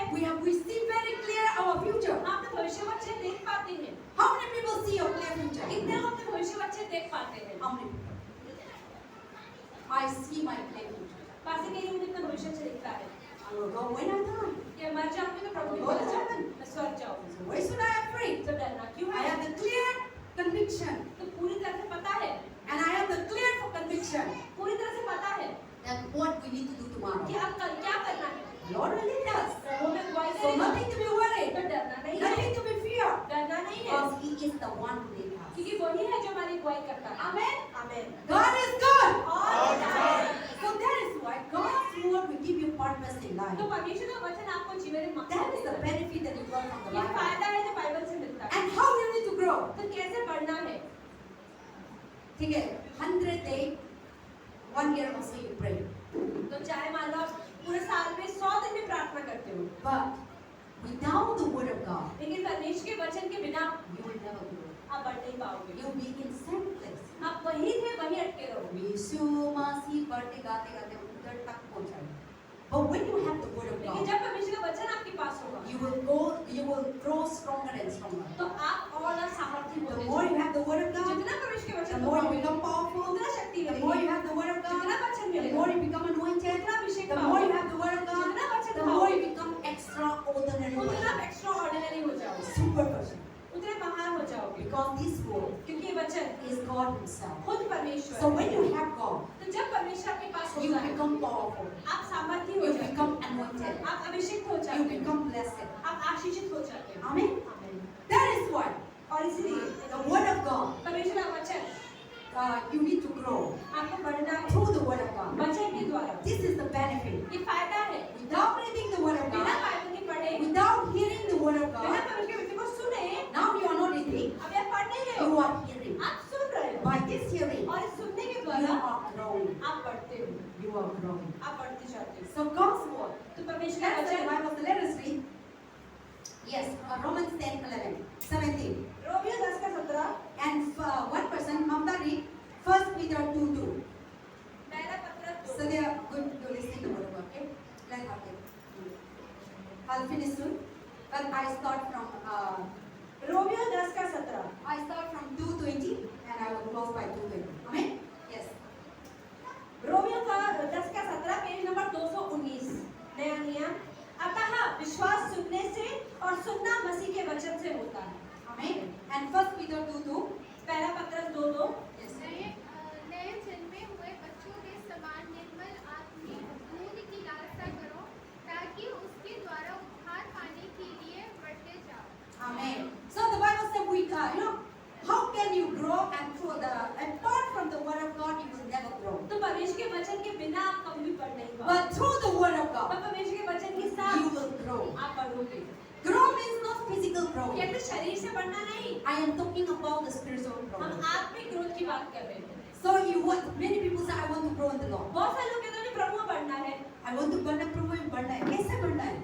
We see very clear our future. आप तो भविष्य वचन देख पाते हैं। How many people see your clear future? कितने लोग अपने भविष्य वचन देख पाते हैं? How many people? I see my clear future. पास के लिए मुझे अपना भविष्य अच्छा दिखता है। I will go when I'm done. ये मर जाऊंगी तो प्रभु के बहुत पास अच्छा जाऊंगी, मैं स्वर्ग जाऊंगी। So why should I have afraid? तो डरना क्यों I है? have the clear conviction, तो पूरी तरह से पता है, and I have the clear conviction पूरी तरह से पता है that what we need to do कि tomorrow. अब कल क्या करना है। Lord will lead us. प्रभु में अगुवाई So करेगा, nothing to be worried, तो डरना नहीं है, nothing to be feared, डरना नहीं है, because He is the one who leads us. क्योंकि वही है जो हमारी अगुवाई करता है। Amen. आमीन। God is good. और So that is why God's word will give you purpose in life. तो परमेश्वर का वचन आपको जीवन में मकसद That is देता the है। benefit that you got from the ये Bible. फायदा है जो बाइबल से मिलता है। And how you need to grow? तो कैसे बढ़ना है? ठीक है, 100 day, 1 year also you pray. तो चाहे मान लो आप पूरे साल में 100 दिन में प्रार्थना करते हो, But without the word of God, लेकिन परमेश्वर के वचन के बिना you will never grow. आप बढ़ नहीं पाओगे। You'll be in same place. आप वही थे वही अटके रहोगे। यीशु मसीह बढ़ते गाते गाते उधर तक पहुंचाए. But when you have the word of लेकिन God, जब परमेश्वर का वचन आपके पास होगा, you will grow stronger and stronger. तो आप और ज्यादा सामर्थ्य The होते more you जाओगे। have the word of God, जितना परमेश्वर के the वचन more you होगा, become powerful. उतना शक्ति The मिलेगी। more you have the word of God, जितना वचन the मिलेगा, more you become anointed. जितना अभिषेक The more you पाओगे, have the word of God, जितना वचन the more you पाओगे, become extraordinary. उतना आप एक्स्ट्रा ऑर्डिनरी हो जाओगे, Super person. उतने महान हो जाओगे। Because this word क्योंकि ये वचन is God Himself. खुद परमेश्वर So है। when you have God, तो जब परमेश्वर आपके पास you होता है, become powerful. आप सामर्थ्य हो You जाते become हैं, anointed. आप अभिषेक हो You जाते हैं, become blessed. आप आशीषित हो जाते हैं। Amen. आमीन। That is why और इसलिए the word of God, परमेश्वर का वचन you need to grow आपको बढ़ना है through the word of God. वचन के द्वारा। This is the benefit. ये फायदा है। Without reading the word of बिना God, बाइबल के पढ़े, without hearing the word of बिना God, परमेश्वर के वचन को सुने, now you are not reading, अब आप पढ़ नहीं रहे you हो, are hearing. आप सुन रहे हो। By this hearing, और इस सुनने के you द्वारा are growing. आप बढ़ते हो, You are growing. आप बढ़ते जाते हो। So God's word. तो परमेश्वर का That's the वचन Bible. So let us read. Yes, Romans 10:11, 17. Romeo 10 का 17 And one person, Mamta read 1 Peter 2:2. पहला पत्र So they are good to listen to the word of God. Okay? Let's have it. I'll finish soon. But I start from Romeo 10 का 17 I start from 2:20 and I will close by 2:20. Amen? Yes. Romeo का 10 का 17 पेज नंबर 219 नया नियम। अतः विश्वास सुनने से और सुनना मसीह के वचन से होता है। Amen. And 1 Peter 2:2. पहला पत्र 2:2 Yes. नए जन्मे हुए बच्चों के समान निर्मल आत्मिक दूध की लालसा करो ताकि उसके द्वारा उद्धार पाने के लिए बढ़ते जाओ। Amen. So the Bible says how can you grow and through the apart from the word of God you will never grow. तो परमेश्वर के वचन के बिना आप कभी भी बढ़ नहीं पाओगे। But through the word of पर God परमेश्वर के वचन के you साथ will grow. आप बढ़ोगे। Grow means not physical growth. कहते शरीर से बढ़ना नहीं, I am talking about the spiritual हम growth. आत्मिक ग्रोथ की बात कर रहे हैं। So many people say I want to grow in the Lord. बहुत सारे लोग कहते हैं प्रभु में बढ़ना है, I want to बढ़ना प्रभु में बढ़ना है. कैसे बढ़ना है?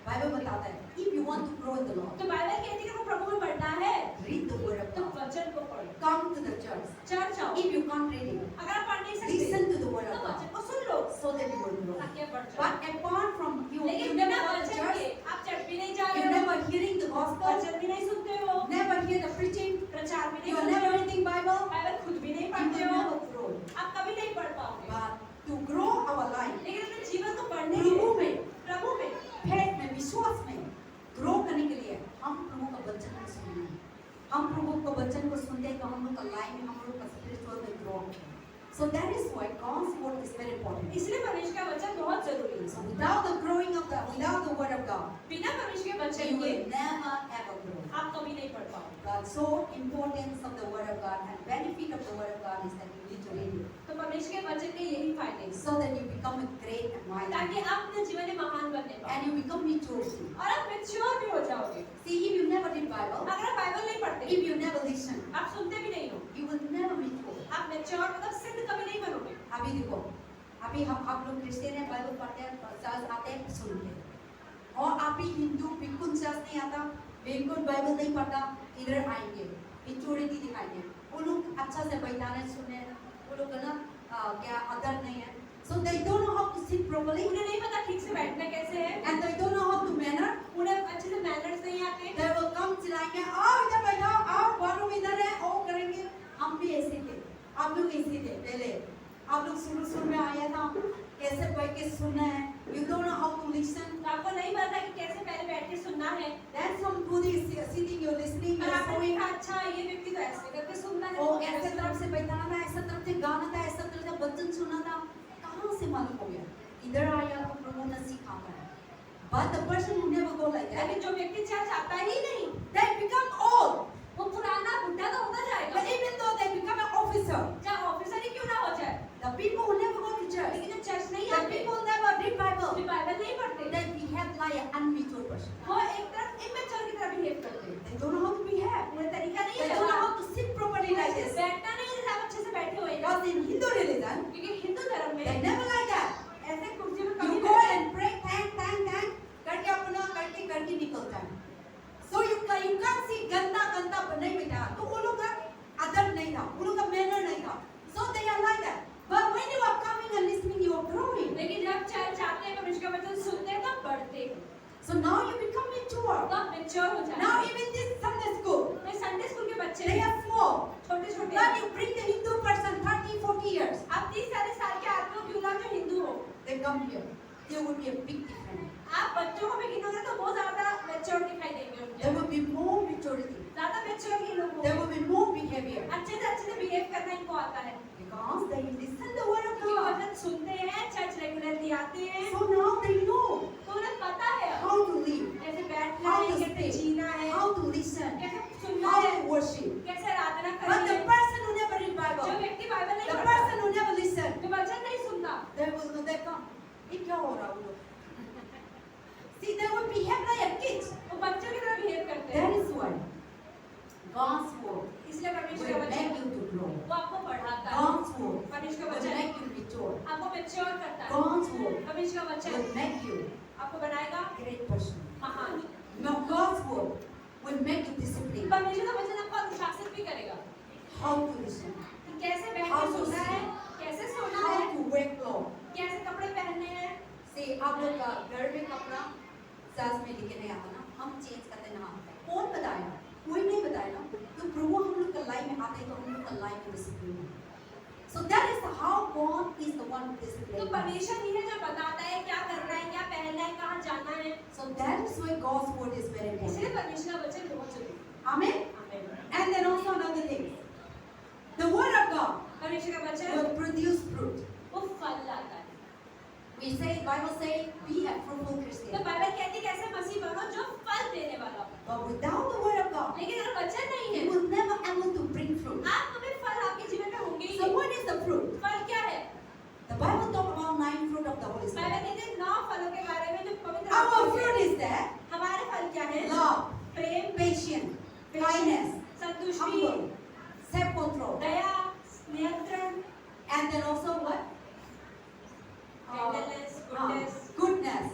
बाइबल बताता है. If you want to grow in the Lord, तो बाइबल कहती है कि वो प्रभु में बढ़ना है read the word of तो God. वचन को पढ़ो, Come to the church. Church आओ। If you can't read it, अगर आप पढ़ नहीं सकते listen to the word तो of God वचन को सुन लो so that you will grow. ताकि आप बढ़ जाओ। But apart from you लेकिन never बिना go to वचन church, के आप चर्च भी नहीं जा you रहे हो, never hearing the gospel, वचन भी नहीं सुनते हो, never hear the preaching, प्रचार भी नहीं you are सुनते never हो, reading Bible, बाइबल खुद भी नहीं you पढ़ते will हो, never grow. आप कभी नहीं पढ़ पाओगे। But to grow our life, लेकिन अपने जीवन को पढ़ने प्रभु के में, प्रभु में faith में, विश्वास में ग्रो करने के लिए हम प्रभु का वचन को सुनना है. हम प्रभु का वचन को सुनते हैं तो हम लोग का लाइफ में हम लोग का स्पिरिचुअल में ग्रो होता है. So that is why God's word is very important. इसलिए परमेश्वर का वचन बहुत जरूरी है। So without the word of God, बिना परमेश्वर के you वचन के will never ever grow. आप कभी नहीं पढ़ पाओगे। But so importance of the word of God and benefit of the word of God is that you need to read it, तो परमेश्वर के वचन के यही फायदे हैं, so that you become a great and mighty, ताकि आप अपने जीवन में महान बनने पाओ and you become maturity. और आप मैच्योर भी हो जाओगे। See, if you never read Bible, अगर आप बाइबल नहीं पढ़ते, if you never listen, आप सुनते भी नहीं हो, you will never mature. आप मैच्योर मतलब सिद्ध कभी नहीं बनोगे। अभी देखो, अभी आप लोग क्रिश्चियन हैं, बाइबल पढ़ते हैं, चर्च आते हैं, सुनते हैं, और आप ही हिंदू बिल्कुल चर्च नहीं आता, बिल्कुल बाइबल नहीं पढ़ता, इधर आएंगे, मेच्योरिटी दिखाएंगे, वो लोग अच्छा से बैठाने सुने, वो लोग ना क्या अदर नहीं है, so they don't know how to sit properly, उन्हें नहीं पता ठीक से बैठना कैसे है, and they don't know how to manner, उन्हें अच्छे से मैनर्स नहीं आते। they will come चिल्लाएंगे, आओ इधर बैठाओ, आओ बाथरूम इधर है, ओ करेंगे, हम भी ऐसे थे, आप लोग ऐसे थे पहले, आप लोग शुरू में आया था, कैसे बैठ के सुनना है, you don't know how to listen, तो आपको नहीं पता कि कैसे पहले बैठ के सुनना है। then somebody is sitting, you're listening, पर you're आपने showing, देखा अच्छा ये व्यक्ति तो ऐसे करके सुनना है, ओ ऐसे तरफ से बैठाना था, ऐसा तरफ से गाना था, ऐसा तरफ से वचन सुनना था, कहाँ से मालूम हो गया, इधर आया तो प्रभु ने सिखाता है, but the person who never go like that, लेकिन जो व्यक्ति चर्च आता ही नहीं, they become old, वो पुराना बुढ़ा तो होता जाएगा, but even though they become an officer, चाहे ऑफिसर ही क्यों ना हो जाए, the people who never go to church, लेकिन जो चर्च नहीं the आते, people never read Bible, जो बाइबल नहीं पढ़ते, they behave like an unmature person, वो एक तरफ इमेच्योर की तरह बिहेव करते हैं। they don't know how to behave, उन्हें तरीका नहीं they है don't know how to sit properly like this, बैठना नहीं है, जैसे आप अच्छे से बैठे हुए हैं। because in Hindu religion, क्योंकि हिंदू धर्म में they never like that, ऐसे कुर्सी में you कभी go बैठे and pray, thank, करके अपना करके निकलता है, so you can't see गंदा नहीं बैठा, तो वो लोग का अदब नहीं था, वो लोग का मैनर नहीं था, so they are like that, but when you are coming and listening, you are growing, लेकिन जब चर्च आते हैं परमेश्वर का वचन सुनते हैं तो बढ़ते हैं, so now you become mature, तो आप मैच्योर हो जाते now हैं। even this Sunday school, मैं संडे स्कूल के बच्चे they हैं, are small, छोटे छोटे, but you bring the Hindu person 30-40 years, आप 30-40 साल के आदमी को क्यों ना जो हिंदू हो, they come here, there will be a big difference, आप बच्चों को भी गिनोगे तो बहुत ज्यादा मैच्योर दिखाई देंगे उनके, there will be more maturity, ज्यादा मैच्योर ये लोग there होंगे, will be more behavior, अच्छे से बिहेव करना इनको आता है, because they listen the word of क्योंकि God, वचन सुनते हैं, चर्च रेगुलरली आते हैं, so now they know तो उन्हें पता है how to live, कैसे बैठना how है, to कैसे speak, जीना है, how to listen, कैसे सुनना how है, to worship, कैसे आराधना but करनी the है। person who never read जो Bible, व्यक्ति बाइबल नहीं the पढ़ता, person who never listen, जो वचन नहीं सुनता, they will know, they come, ये क्या हो रहा है वो लोग, see they will behave like a kid, वो बच्चों की तरह बिहेव करते that हैं। is why God's word इसलिए परमेश्वर का will make वचन you to grow, वो आपको बढ़ाता है, God's word परमेश्वर का will वचन make you mature, आपको मैच्योर करता है, God's word परमेश्वर का वचन will make you आपको बनाएगा a great person, महान, now God's word will make you disciplined, परमेश्वर का वचन आपको अनुशासित भी करेगा how to listen, कि कैसे बैठ How के to सोना है, sleep. कैसे सोना how है, to wear clothes, कैसे कपड़े पहनने हैं। see आप लोग का घर में कपड़ा सास में लेके नहीं आता ना, हम चेंज करते ना, कौन बताया, कोई नहीं बताया ना, तो प्रभु हम लोग का लाइफ में आते हैं तो हम लोग का लाइफ में डिसिप्लिन है, so that is how God is the one who तो disciplines, परमेश्वर ही है जो बताता है क्या करना है, क्या पहनना है, कहाँ जाना है, so that is why God's word is very इसलिए important, परमेश्वर का वचन बहुत जरूरी है। amen, आमीन। and then also another thing, the word of God परमेश्वर का वचन will produce fruit, वो फल लाता है। we say, Bible say, be a fruitful तो Christian, बाइबल कहती है कि ऐसे मसीह बनो जो फल देने वाला हो। but without the word of God, लेकिन अगर वचन नहीं है, you will never able to bring fruit, आप कभी फल आपके जीवन में होंगे ही so नहीं। what is the fruit? फल क्या है? The Bible talk about 9 fruit of the Holy Bible Spirit, कहती है 9 फलों के बारे में जो पवित्र our आत्मा है। fruit is that हमारे फल क्या हैं? love, प्रेम, patience, kindness, संतुष्टि, humble, self-control, दया, नियंत्रण, and then also what? Gentleness, goodness. Goodness.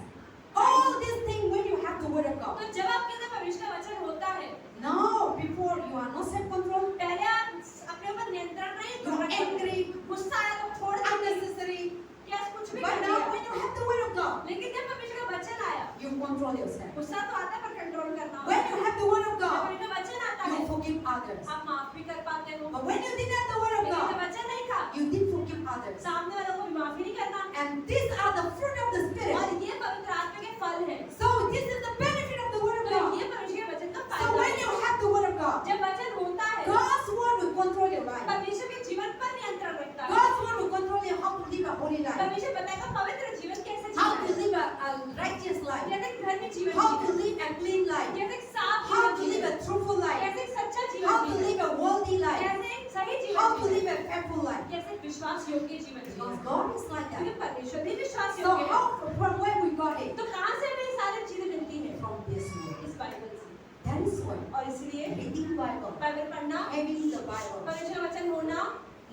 All these things when you have the word of God. तो जब आपके अंदर परमेश्वर का वचन होता है, Now, before you are not self-control, पहले आप अपने ऊपर नियंत्रण नहीं you are angry, गुस्सा आया तो छोड़ देंगे unnecessary. या कुछ भी But कर now दिया। when you have the word of God, लेकिन जब परमेश्वर का वचन आया, you control yourself. गुस्सा तो आता है पर कंट्रोल करना होता When है। you have the word of जब God, परमेश्वर का वचन आता है, you forgive others. आप माफ भी कर पाते हो। But when you didn't have the word of लेकिन जब God, वचन नहीं था, you didn't forgive others. तो एक विश्वास योग्य जीवन Because जिए God is like क्योंकि that. परमेश्वर भी विश्वास So योग्य है how, from where we got it? तो कहाँ से हमें ये सारी चीजें मिलती हैं From this word. इस बाइबल से That is why और इसलिए reading the Bible, बाइबल पढ़ना having the Bible परमेश्वर का वचन होना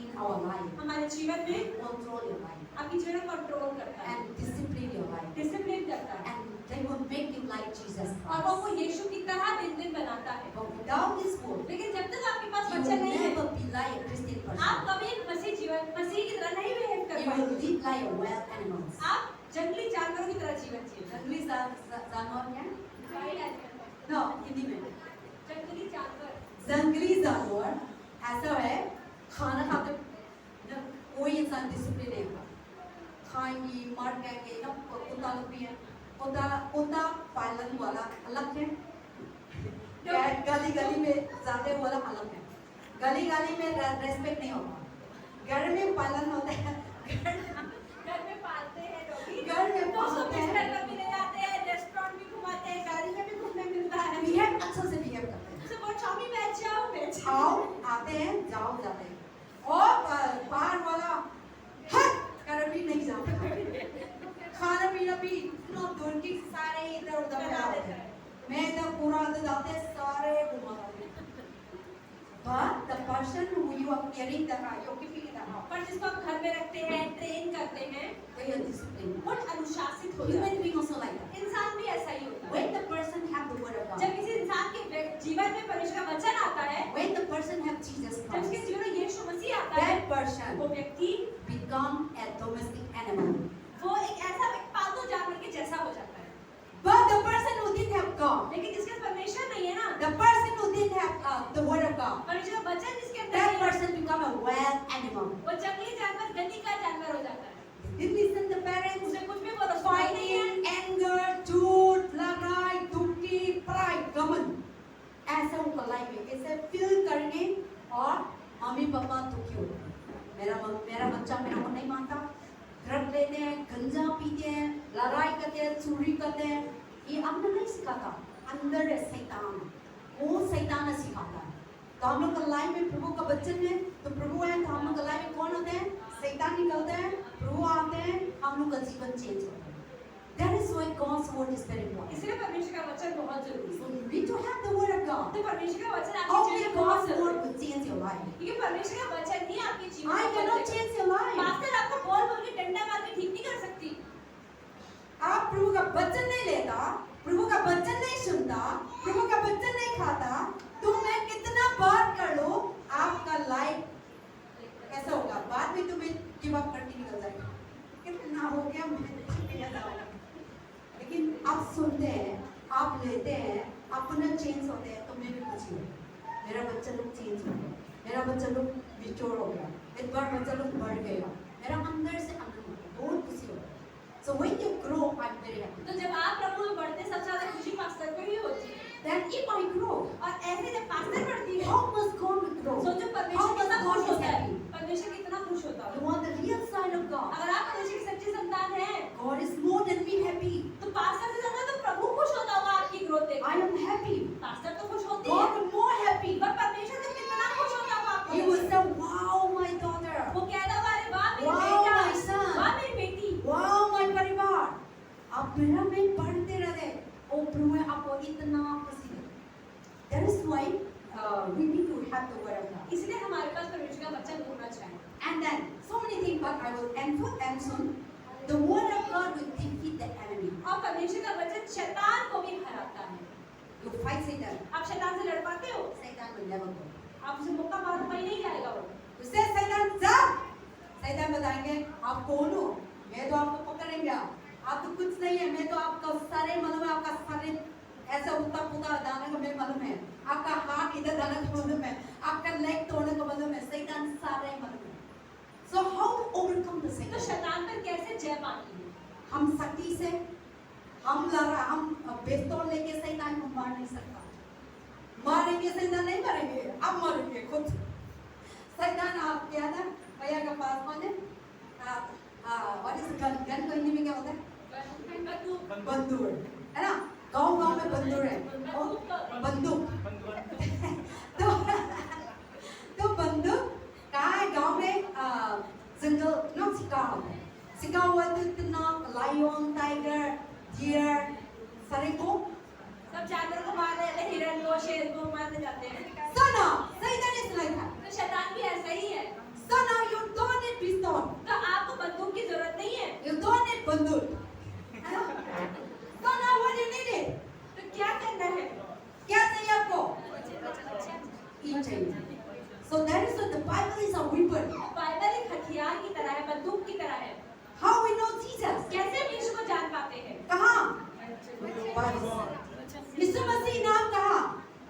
in our life, हमारे जीवन में control your life आपकी जीवन कंट्रोल करता है and discipline your life. Discipline करता है And they will make you like Jesus और वो Christ. को यीशु की तरह दिन दिन बनाता है But without this word, लेकिन जब तक आपके पास you वचन will नहीं है never be like a Christian आप person. कभी एक मसीह की तरह नहीं बिहेव कर You will पाएंगे live like a wild animals. आप जंगली जानवरों की तरह जीवन जिए जंगली जानवर क्या? No, हिंदी में. जंगली जानवर जंगली जानवर ऐसा है खाना खाते न कोई इंसान डिसिप्लिन नहीं होगा खाएंगी मार खाएंगे ना कुत्ता लोग भी है कुत्ता पालन वाला अलग है गली गली में जाते वाला अलग है गली गली में रेस्पेक्ट नहीं होगा घर में पालन होता है घर में पालते हैं डॉगी घर में दोस्तों पालते बिस्तर हैं पर भी ले जाते हैं रेस्टोरेंट भी घुमाते हैं गाड़ी में भी घूमने मिलता है बिहेव अच्छे से बिहेव करते हैं तो वो चामी बैठ जाओ आओ आते हैं जाओ जाते हैं और बाहर वाला हट कर भी नहीं जाते खाना पीना भी इतना दूर की सारे इधर उधर बना देता है मैं इधर पूरा इधर जाते सारे घुमा देते but the person who you are caring the you keeping in the house पर जिसको आप घर में रखते हैं ट्रेन करते हैं they are disciplined वो अनुशासित हो जाता human है being also like that इंसान भी ऐसा ही होता है when the person have the word of God जब किसी इंसान के जीवन में परमेश्वर का वचन आता है when the person have Jesus जब उसके Christ जीवन में यीशु मसीह आता है that person वो व्यक्ति become a domestic animal वो एक ऐसा पालतू जानवर के जैसा हो जाता है but the person who didn't have God लेकिन जिसके पास परमेश्वर नहीं है ना the person who didn't have the word of God परमेश्वर का वचन जिसके अंदर that नहीं है, person become a wild animal वो जंगली जानवर गंदी का जानवर हो जाता है didn't listen to parents उसे कुछ भी बोलो सुनाई नहीं है fighting anger झूठ लड़ाई दुखी pride घमंड ऐसा उनका लाइफ है ऐसे फील करने और मम्मी पापा दुखी होते हैं मेरा बच्चा मेरा को नहीं मानता ड्रग लेते हैं गंजा पीते हैं लड़ाई करते हैं चोरी करते हैं ये हमने नहीं सिखाता अंदर है शैतान वो शैतान ने सिखाता है तो हम लोग का लाइफ में प्रभु का वचन है तो प्रभु है तो हम लोग का लाइफ में कौन होते हैं शैतान निकलते हैं प्रभु आते हैं हम लोग का जीवन चेंज होता है that is why God's word is very important इसलिए परमेश्वर का वचन बहुत जरूरी so है you need to have the word of God तो परमेश्वर का वचन आपके only जीवन में बहुत God's जरूरी word है will change your life क्योंकि परमेश्वर का वचन ही आपके जीवन I को cannot बदलेगा। change your life पास्टर आपको बोल बोल के डंडा मार के ठीक नहीं कर सकती आप प्रभु का वचन नहीं लेता प्रभु का वचन नहीं सुनता प्रभु का वचन नहीं खाता तो मैं कितना बात कर लो आपका लाइफ कैसा होगा बाद में तुम्हें गिव अप करके निकल जाएगा कितना हो गया मैं लेकिन आप सुनते हैं आप लेते हैं अपना चेंज होते हैं तो मैं भी खुशी हूँ मेरा बच्चा लोग चेंज हो गया मेरा बच्चा लोग बिचोड़ हो गया एक बार बच्चा लोग बढ़ गया मेरा अंदर से अंदर हो गया बहुत खुशी हो गया so when you grow I'm very happy तो जब आप प्रभु में बढ़ते सबसे ज्यादा खुशी पास्टर को ही होती है then if I grow और ऐसे जब पास्टर बढ़ती है how much God will grow सोचो how परमेश्वर much कितना God खुश is होता है happy परमेश्वर कितना खुश होता you है want the real sign of God अगर आप परमेश्वर की सच्ची संतान हैं God is more than me happy तो पास्टर से ज्यादा तो प्रभु खुश होता होगा आपकी ग्रोथ देख I am happy पास्टर तो खुश होती God है is more happy पर परमेश्वर तो कितना खुश होता होगा He आपको will say wow my daughter वो कहता होगा अरे वाह मेरी Wow, बेटा my son. वाह मेरी बेटी wow my परिवार आप मेरा में पढ़ते रहते ओ प्रभु आपको इतना खुशी है that is why we need to have the word of God इसलिए हमारे पास परमेश्वर का वचन होना चाहिए and then so many things but I will end soon the word of God will defeat the enemy और परमेश्वर का वचन शैतान को भी हराता है you fight Satan आप शैतान से लड़ पाते हो Satan will never go आप उसे मौका मार पाई नहीं जाएगा वो उससे Satan जा Satan बताएंगे आप कौन हो मैं तो आपको पकड़ेंगे आप तो कुछ नहीं है मैं तो आपका सारे मालूम है आपका सारे ऐसा उल्टा पुल्टा दाने का मैं मालूम है आपका हाथ इधर दाने का मालूम है आपका लेग तोड़ने का मालूम है शैतान सारे मालूम है so how to overcome the तो Satan शैतान पर कैसे जय पानी है हम शक्ति से हम पिस्तौल लेके शैतान को मार नहीं सकता मारेंगे शैतान नहीं मारेंगे अब मारेंगे खुद शैतान आप क्या था भैया का पास कौन है व्हाट इज गन गन को हिंदी में क्या होता है बंदूक है ना गांव गांव में बंदूक है बंदूक तो बंदूक कहाँ है गांव में जंगल ना शिकार है। शिकार हुआ तो इतना लायन, टाइगर, डियर सारे को सब जानवरों को मार रहे थे, हिरन को, शेर को मारने जाते हैं। Sana, Satan is like that. तो शैतान भी ऐसा ही है। Sana, you don't need pistol. तो आपको बंदूक की जरूरत नहीं है। You don't need बंदूक. Sana, what do you need it? तो क्या करना है? क्या चाहिए आपको? Eat चाहिए. So that is what the Bible is a weapon. Bible एक हथियार की तरह है, बंदूक की तरह है। How we know Jesus? कैसे हम यीशु को जान पाते हैं? कहाँ? Bible. यीशु मसीह नाम कहाँ?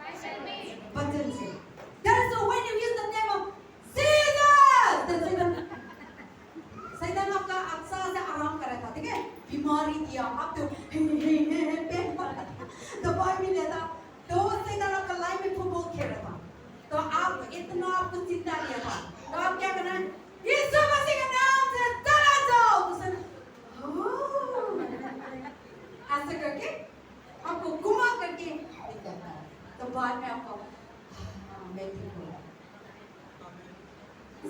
बाइबल में वचन से. That is when you use the name of Jesus. Then Satan आपका अक्सर से आराम कर रहा था, ठीक है? बीमारी दिया, आप तो पेट दबाई भी लेता, तो Satan आपका लाइफ में फुटबॉल खेल रहा था, तो आप इतना आपको चिंता लिया था, तो आप क्या करना है? यीशु मसीह के नाम से चला जाओ, तो Satan ऐसे करके आपको घुमा करके निकल जाता है, तो बाद में आपको मैं ठीक हूँ.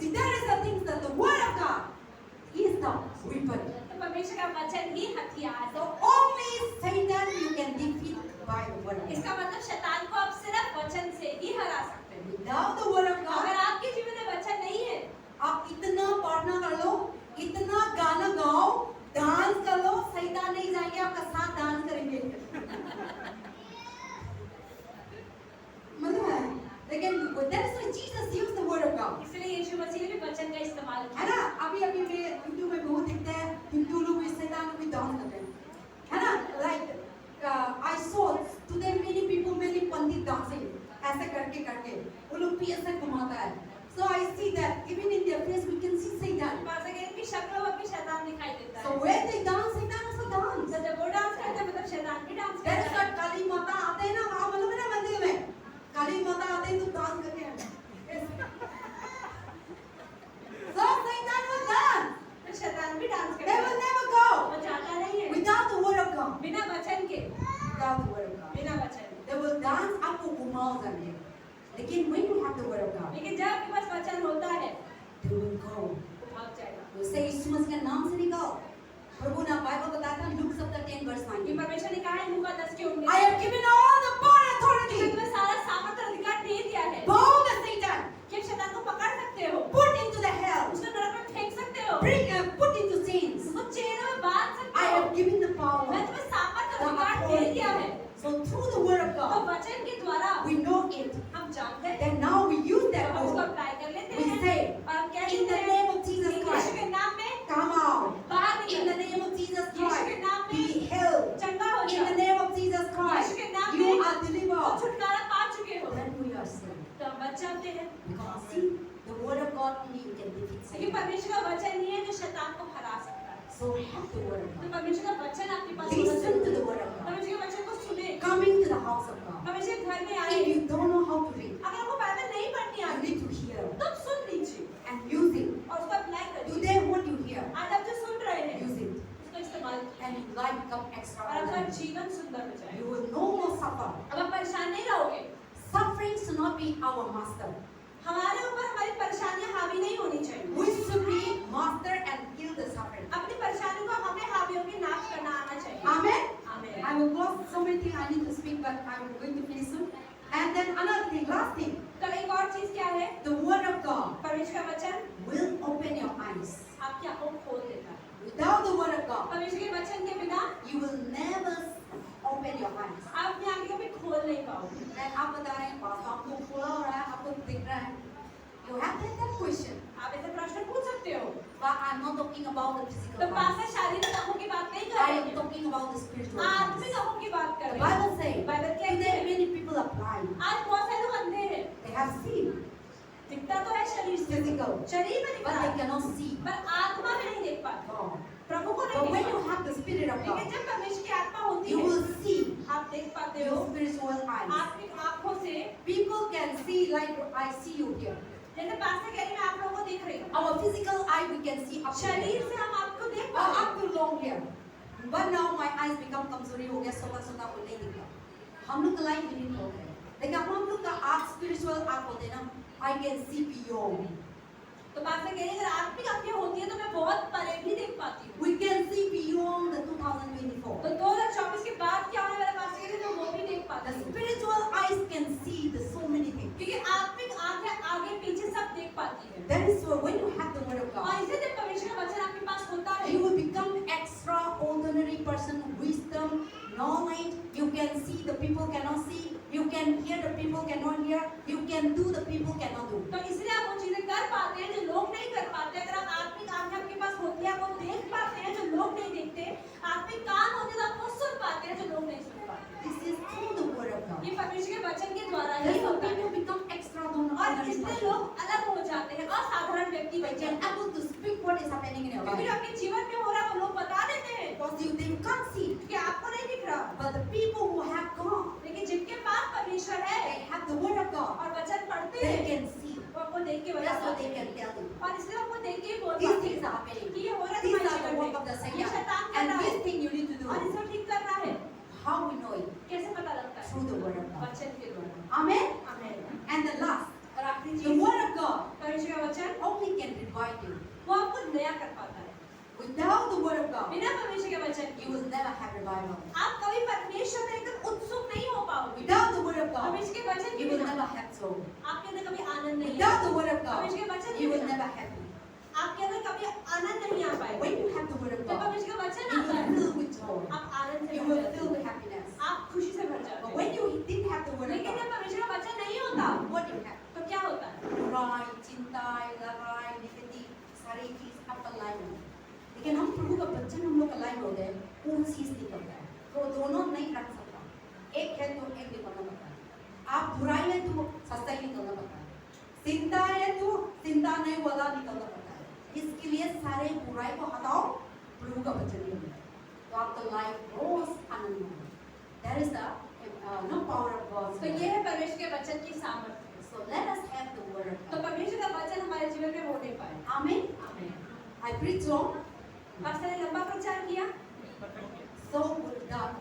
See, that is the things that the word of God is the weapon. तो परमेश्वर का वचन ही हथियार So है। only Satan you can defeat by the word of God. इसका मतलब शैतान को आप सिर्फ वचन से ही हरा सकते हैं। Without the word of अगर God, आपके जीवन में वचन नहीं है, आप इतना प्रार्थना कर लो, इतना गाना गाओ, डांस कर लो, शैतान नहीं जाएंगे आपका साथ डांस करेंगे. मतलब है, लेकिन that is why Jesus used the word of God. इसलिए यीशु मसीह ने भी वचन का इस्तेमाल है किया। ना? अभी अभी मैं हिंदू में बहुत दिखते हैं, हिंदू लोग भी शैतान लोग भी डांस करते हैं, है ना? Like I saw today many people, many Pandit dancing, ऐसे करके करके वो लोग भी ऐसे घुमाता है. So I see that even in their face we can see Satan. पासा के इनकी शक्ल में भी शैतान दिखाई देता So है। when they dance, Satan also dance. तो जब वो डांस करते हैं मतलब शैतान भी डांस That is करता है। what काली माता आते हैं ना, वहाँ मालूम है ना मंदिर में, काली माता आते हैं तो डांस करके आते हैं. So Satan will dance. तो शैतान भी डांस They करता will है। never go वो जाता नहीं है without the word of God. बिना वचन के, Without the word of God. बिना वचन। They will dance आपको घुमाओ जाएंगे. लेकिन when you have the word of God, लेकिन जब आपके पास वचन होता है, they will go. वो भाग जाएगा। वो से यीशु मसीह के नाम से निकाल. प्रभु ने बाइबल बताया था लूक चैप्टर 10 वर्स कि 9. परमेश्वर ने कहा है लूका 10 के 19 I have given all the power and कि authority. तुम्हें सारा सामर्थ्य और अधिकार दे दिया है Bound the Satan. कि आप शैतान को पकड़ सकते हो, Put into the hell. उसको नरक में फेंक सकते हो, Bring put into chains. उसको चेहरे में बांध सकते I हो। have given the power. मैं तुम्हें सामर्थ्य और The अधिकार दे authority. दिया है। So through the word of तो God, वचन के द्वारा we know it. हम जानते हैं, Then now we use that हम उसको word. अप्लाई कर लेते We हैं say, और हम क्या in कहते the हैं name of Jesus Yeshu Christ, के नाम में come out. बाहर In the निकल, name of Jesus यीशु के Christ, नाम be में healed. चंगा हो In the जाओ, name of Jesus Christ, यीशु के नाम you में are तुम delivered. छुटकारा पा चुके हो। Then we are saved. तो हम बच जाते हैं Because see, the word of God only you can defeat क्योंकि Satan. परमेश्वर का वचन ही है जो शैतान को हरा सकता है। So have the word of तो God. परमेश्वर का वचन आपके पास होना Listen to चाहिए। the word of God. परमेश्वर के वचन को सुने, Coming to the house of God. परमेश्वर के घर में आए। If you don't know how to read, अगर आपको बाइबल नहीं पढ़नी you आती need to hear तो आप सुन लीजिए and use it. और उसको अप्लाई करिए। Today what you hear, आज आप जो सुन रहे हैं use it. उसको इस्तेमाल कीजिए And your life become और आपका extraordinary. जीवन सुंदर हो जाए। You will no more suffer. अब आप परेशान नहीं रहोगे। Suffering should not be our master. हमारे ऊपर हमारी परेशानियां हावी नहीं होनी चाहिए। We should be master and kill the suffering. अपनी परेशानियों को हमें हावियों की नाश करना आना चाहिए। Amen. आमीन। I will close so many things I need to speak, but I'm going to finish soon. And then another thing, last thing, तो एक और चीज क्या है? the word of God परमेश्वर का वचन will open your eyes. आपकी आंखों को खोल देता है। Without the word of God, परमेश्वर के वचन के बिना you will never open your eyes. आप अपनी आंखें कभी खोल नहीं पाओगे। And आप बता रहे हैं, पास आपको खुला हो रहा है, आपको दिख रहा है. You have that question. आप ऐसे प्रश्न पूछ सकते हो। But I'm not talking about the physical तो eyes. पास शारीरिक आंखों की बात नहीं कर I रहे am हैं। talking about the spiritual eyes. आत्मिक आंखों की बात कर The रहे हैं। Bible says, बाइबल कहती today है many people are blind. आज बहुत सारे लोग अंधे हैं। They have seen दिखता तो है शरीर से, physical, शरीर में दिखता but they है, cannot see पर आत्मा में नहीं देख पाते। God. प्रभु को But नहीं when देख you पाते। have the Spirit of लेकिन God, जब परमेश्वर की आत्मा होती you है, will see आप देख पाते हो your spiritual eyes. आत्मिक आंखों से। People can see like I see you here. जैसे पास कह रही मैं आप लोगों को देख रही हूँ। Our physical eye we can see up to शरीर here. से हम आपको देख Or पाते up to long here. But now my eyes become कमजोरी हो गया, सोता को नहीं दिखा. हम लोग का लाइफ नहीं हो गया. लेकिन हम लोग का आँख spiritual आँख होते हैं ना, I can see beyond. तो पास कह रही अगर आत्मिक आंखें होती बहुत परे भी देख पाती हूँ। We can see beyond the 2024. तो 2024 के बाद क्या होने वाला पास्टर कहते हैं, तो वो भी देख The पाती हूँ। spiritual eyes can see the so many things. क्योंकि आत्मिक आंखें आगे पीछे सब देख पाती है। That is why when you have the word of और God, इसे जब परमेश्वर का वचन आपके पास होता है, you will become extraordinary person, wisdom, knowledge. You can see the people cannot see. You can hear the people cannot hear. You can do the people cannot do. तो इसलिए आप वो चीजें कर पाते हैं जो लोग नहीं कर पाते। अगर आप आत्मिक आंखें आपके पास होती है, आप वो देख पाते हैं जो लोग नहीं देखते। आत्मिक कान होते हैं तो आप वो सुन पाते हैं जो लोग नहीं सुन पाते। This is through the word of God. ये परमेश्वर के वचन के द्वारा ही That's why होता है। people become और extraordinary इससे person. लोग अलग हो जाते हैं, असाधारण व्यक्ति They बन can जाते हैं। able to speak what is happening in your क्योंकि जो life. आपके जीवन में हो रहा है वो लोग बता देते हैं Because they can't see. कि आपको नहीं दिख रहा। But the people who have God, लेकिन जिनके पास परमेश्वर है they have the word of God. और वचन पढ़ते They हैं, can see. वो आपको देख के बता That's what पाते they हैं। can tell you. और इसलिए आपको देख के ही बोल These पाते things हैं are happening. कि ये हो रहा है These तुम्हारे are the जीवन work of the में। ये Satan. शैतान कर And रहा this है thing you need to और do. इसे ठीक कर रहा है। How we know it? कैसे पता लगता है? Through the word of God. वचन के द्वारा। Amen. आमीन। And the last, और आखिरी the चीज, word of God परमेश्वर का वचन only can revive you. वो आपको नया कर पाता है। Without the word of God, बिना परमेश्वर के वचन you के will never have revival. आप कभी परमेश्वर में एकदम उत्सुक नहीं हो पाओगे। Without the word of God, परमेश्वर के वचन के you will बिना never have joy. आपके अंदर कभी आनंद नहीं Without आएगा। the word of God, परमेश्वर के वचन के you will बिना never have peace. आपके अंदर कभी आनंद नहीं आ पाएगा। When you have the word of जब God, परमेश्वर का वचन you आता है, will fill with joy. आप आनंद से You भर will जाते fill हैं। with happiness. आप खुशी से भर जाते But हैं। when you didn't have the word of लेकिन जब God, परमेश्वर का वचन नहीं होता, what do you have? तो क्या होता है? बुराई, चिंताएं, लड़ाई, निगेटिव सारी चीज आपका लाइफ में। लेकिन हम प्रभु का बच्चन हम लोग का लाइफ हो गए, कौन चीज निकलता है? तो दोनों नहीं रख सकता। एक है तो एक निकलना पड़ता है। आप बुराई है तो सच्चाई निकलना पड़ता है। चिंता है तो चिंता नहीं वाला निकलना पड़ता है। इसके लिए सारे बुराई को हटाओ, प्रभु का बच्चन ही होगा। तो आपका लाइफ रोज आनंद में। That is the no power of God. तो ये है परमेश्वर के वचन की सामर्थ्य। So let us have the word of तो God. परमेश्वर का वचन हमारे जीवन में होने पाए। Amen. आमीन। I preach long. पास्टर ने लंबा प्रचार किया। So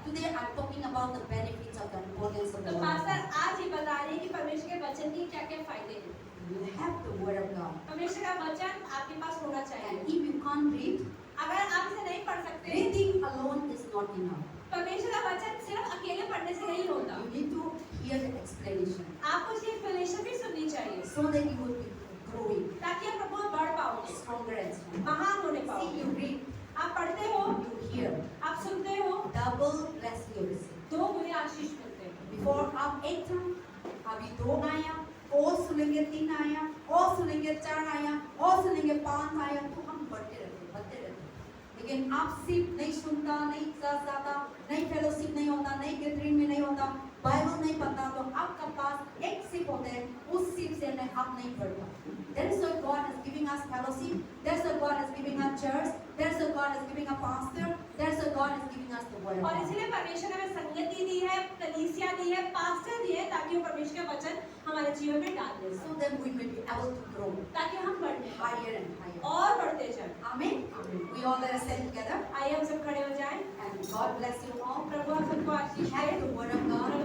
today I'm talking about the benefits of the importance of the तो word of पास्टर God. आज ये बता रहे हैं कि परमेश्वर के वचन के क्या-क्या फायदे हैं। You have the word of God. परमेश्वर का वचन आपके पास होना चाहिए। And if you can't read, अगर आप इसे नहीं पढ़ सकते, reading alone is not enough. परमेश्वर का वचन सिर्फ अकेले पढ़ने से नहीं होता। You need to hear the explanation आपको इसकी एक्सप्लेनेशन भी सुननी चाहिए so that you will be growing ताकि आप प्रभु में बढ़ पाओगे, stronger and stronger. महान होने See, पाओगे। you read, आप पढ़ते हो, you hear, आप सुनते हो, double blessing you receive. 2 गुने आशीष मिलते हैं। Before आप एक था, अभी 2 आया, और सुनेंगे 3 आया, और सुनेंगे 4 आया, और सुनेंगे 5 आया, तो हम बढ़ते रहते। लेकिन आप सिर्फ नहीं सुनता, नहीं जाता, नहीं फेलोशिप नहीं होता, नहीं गैदरिंग में नहीं होता, बाइबल नहीं पढ़ता, तो आपका पास एक सिप होता है, उस सिप से आप नहीं बढ़ता। That is why God is giving us fellowship. That's why God is giving us church. That's why God is giving us pastor. That's why God is giving us the word of और God. इसलिए परमेश्वर ने हमें संगति दी है, कलीसिया दी है, पास्टर दी है, ताकि वो परमेश्वर का वचन हमारे जीवन में डाल दे, So that we may be able to grow ताकि हम बढ़े higher and higher. और बढ़ते जाएं। Amen. We all let us stand together. आइए हम सब खड़े हो जाएं। And God bless you all. प्रभु आप सबको आशीष Have they. the word of God.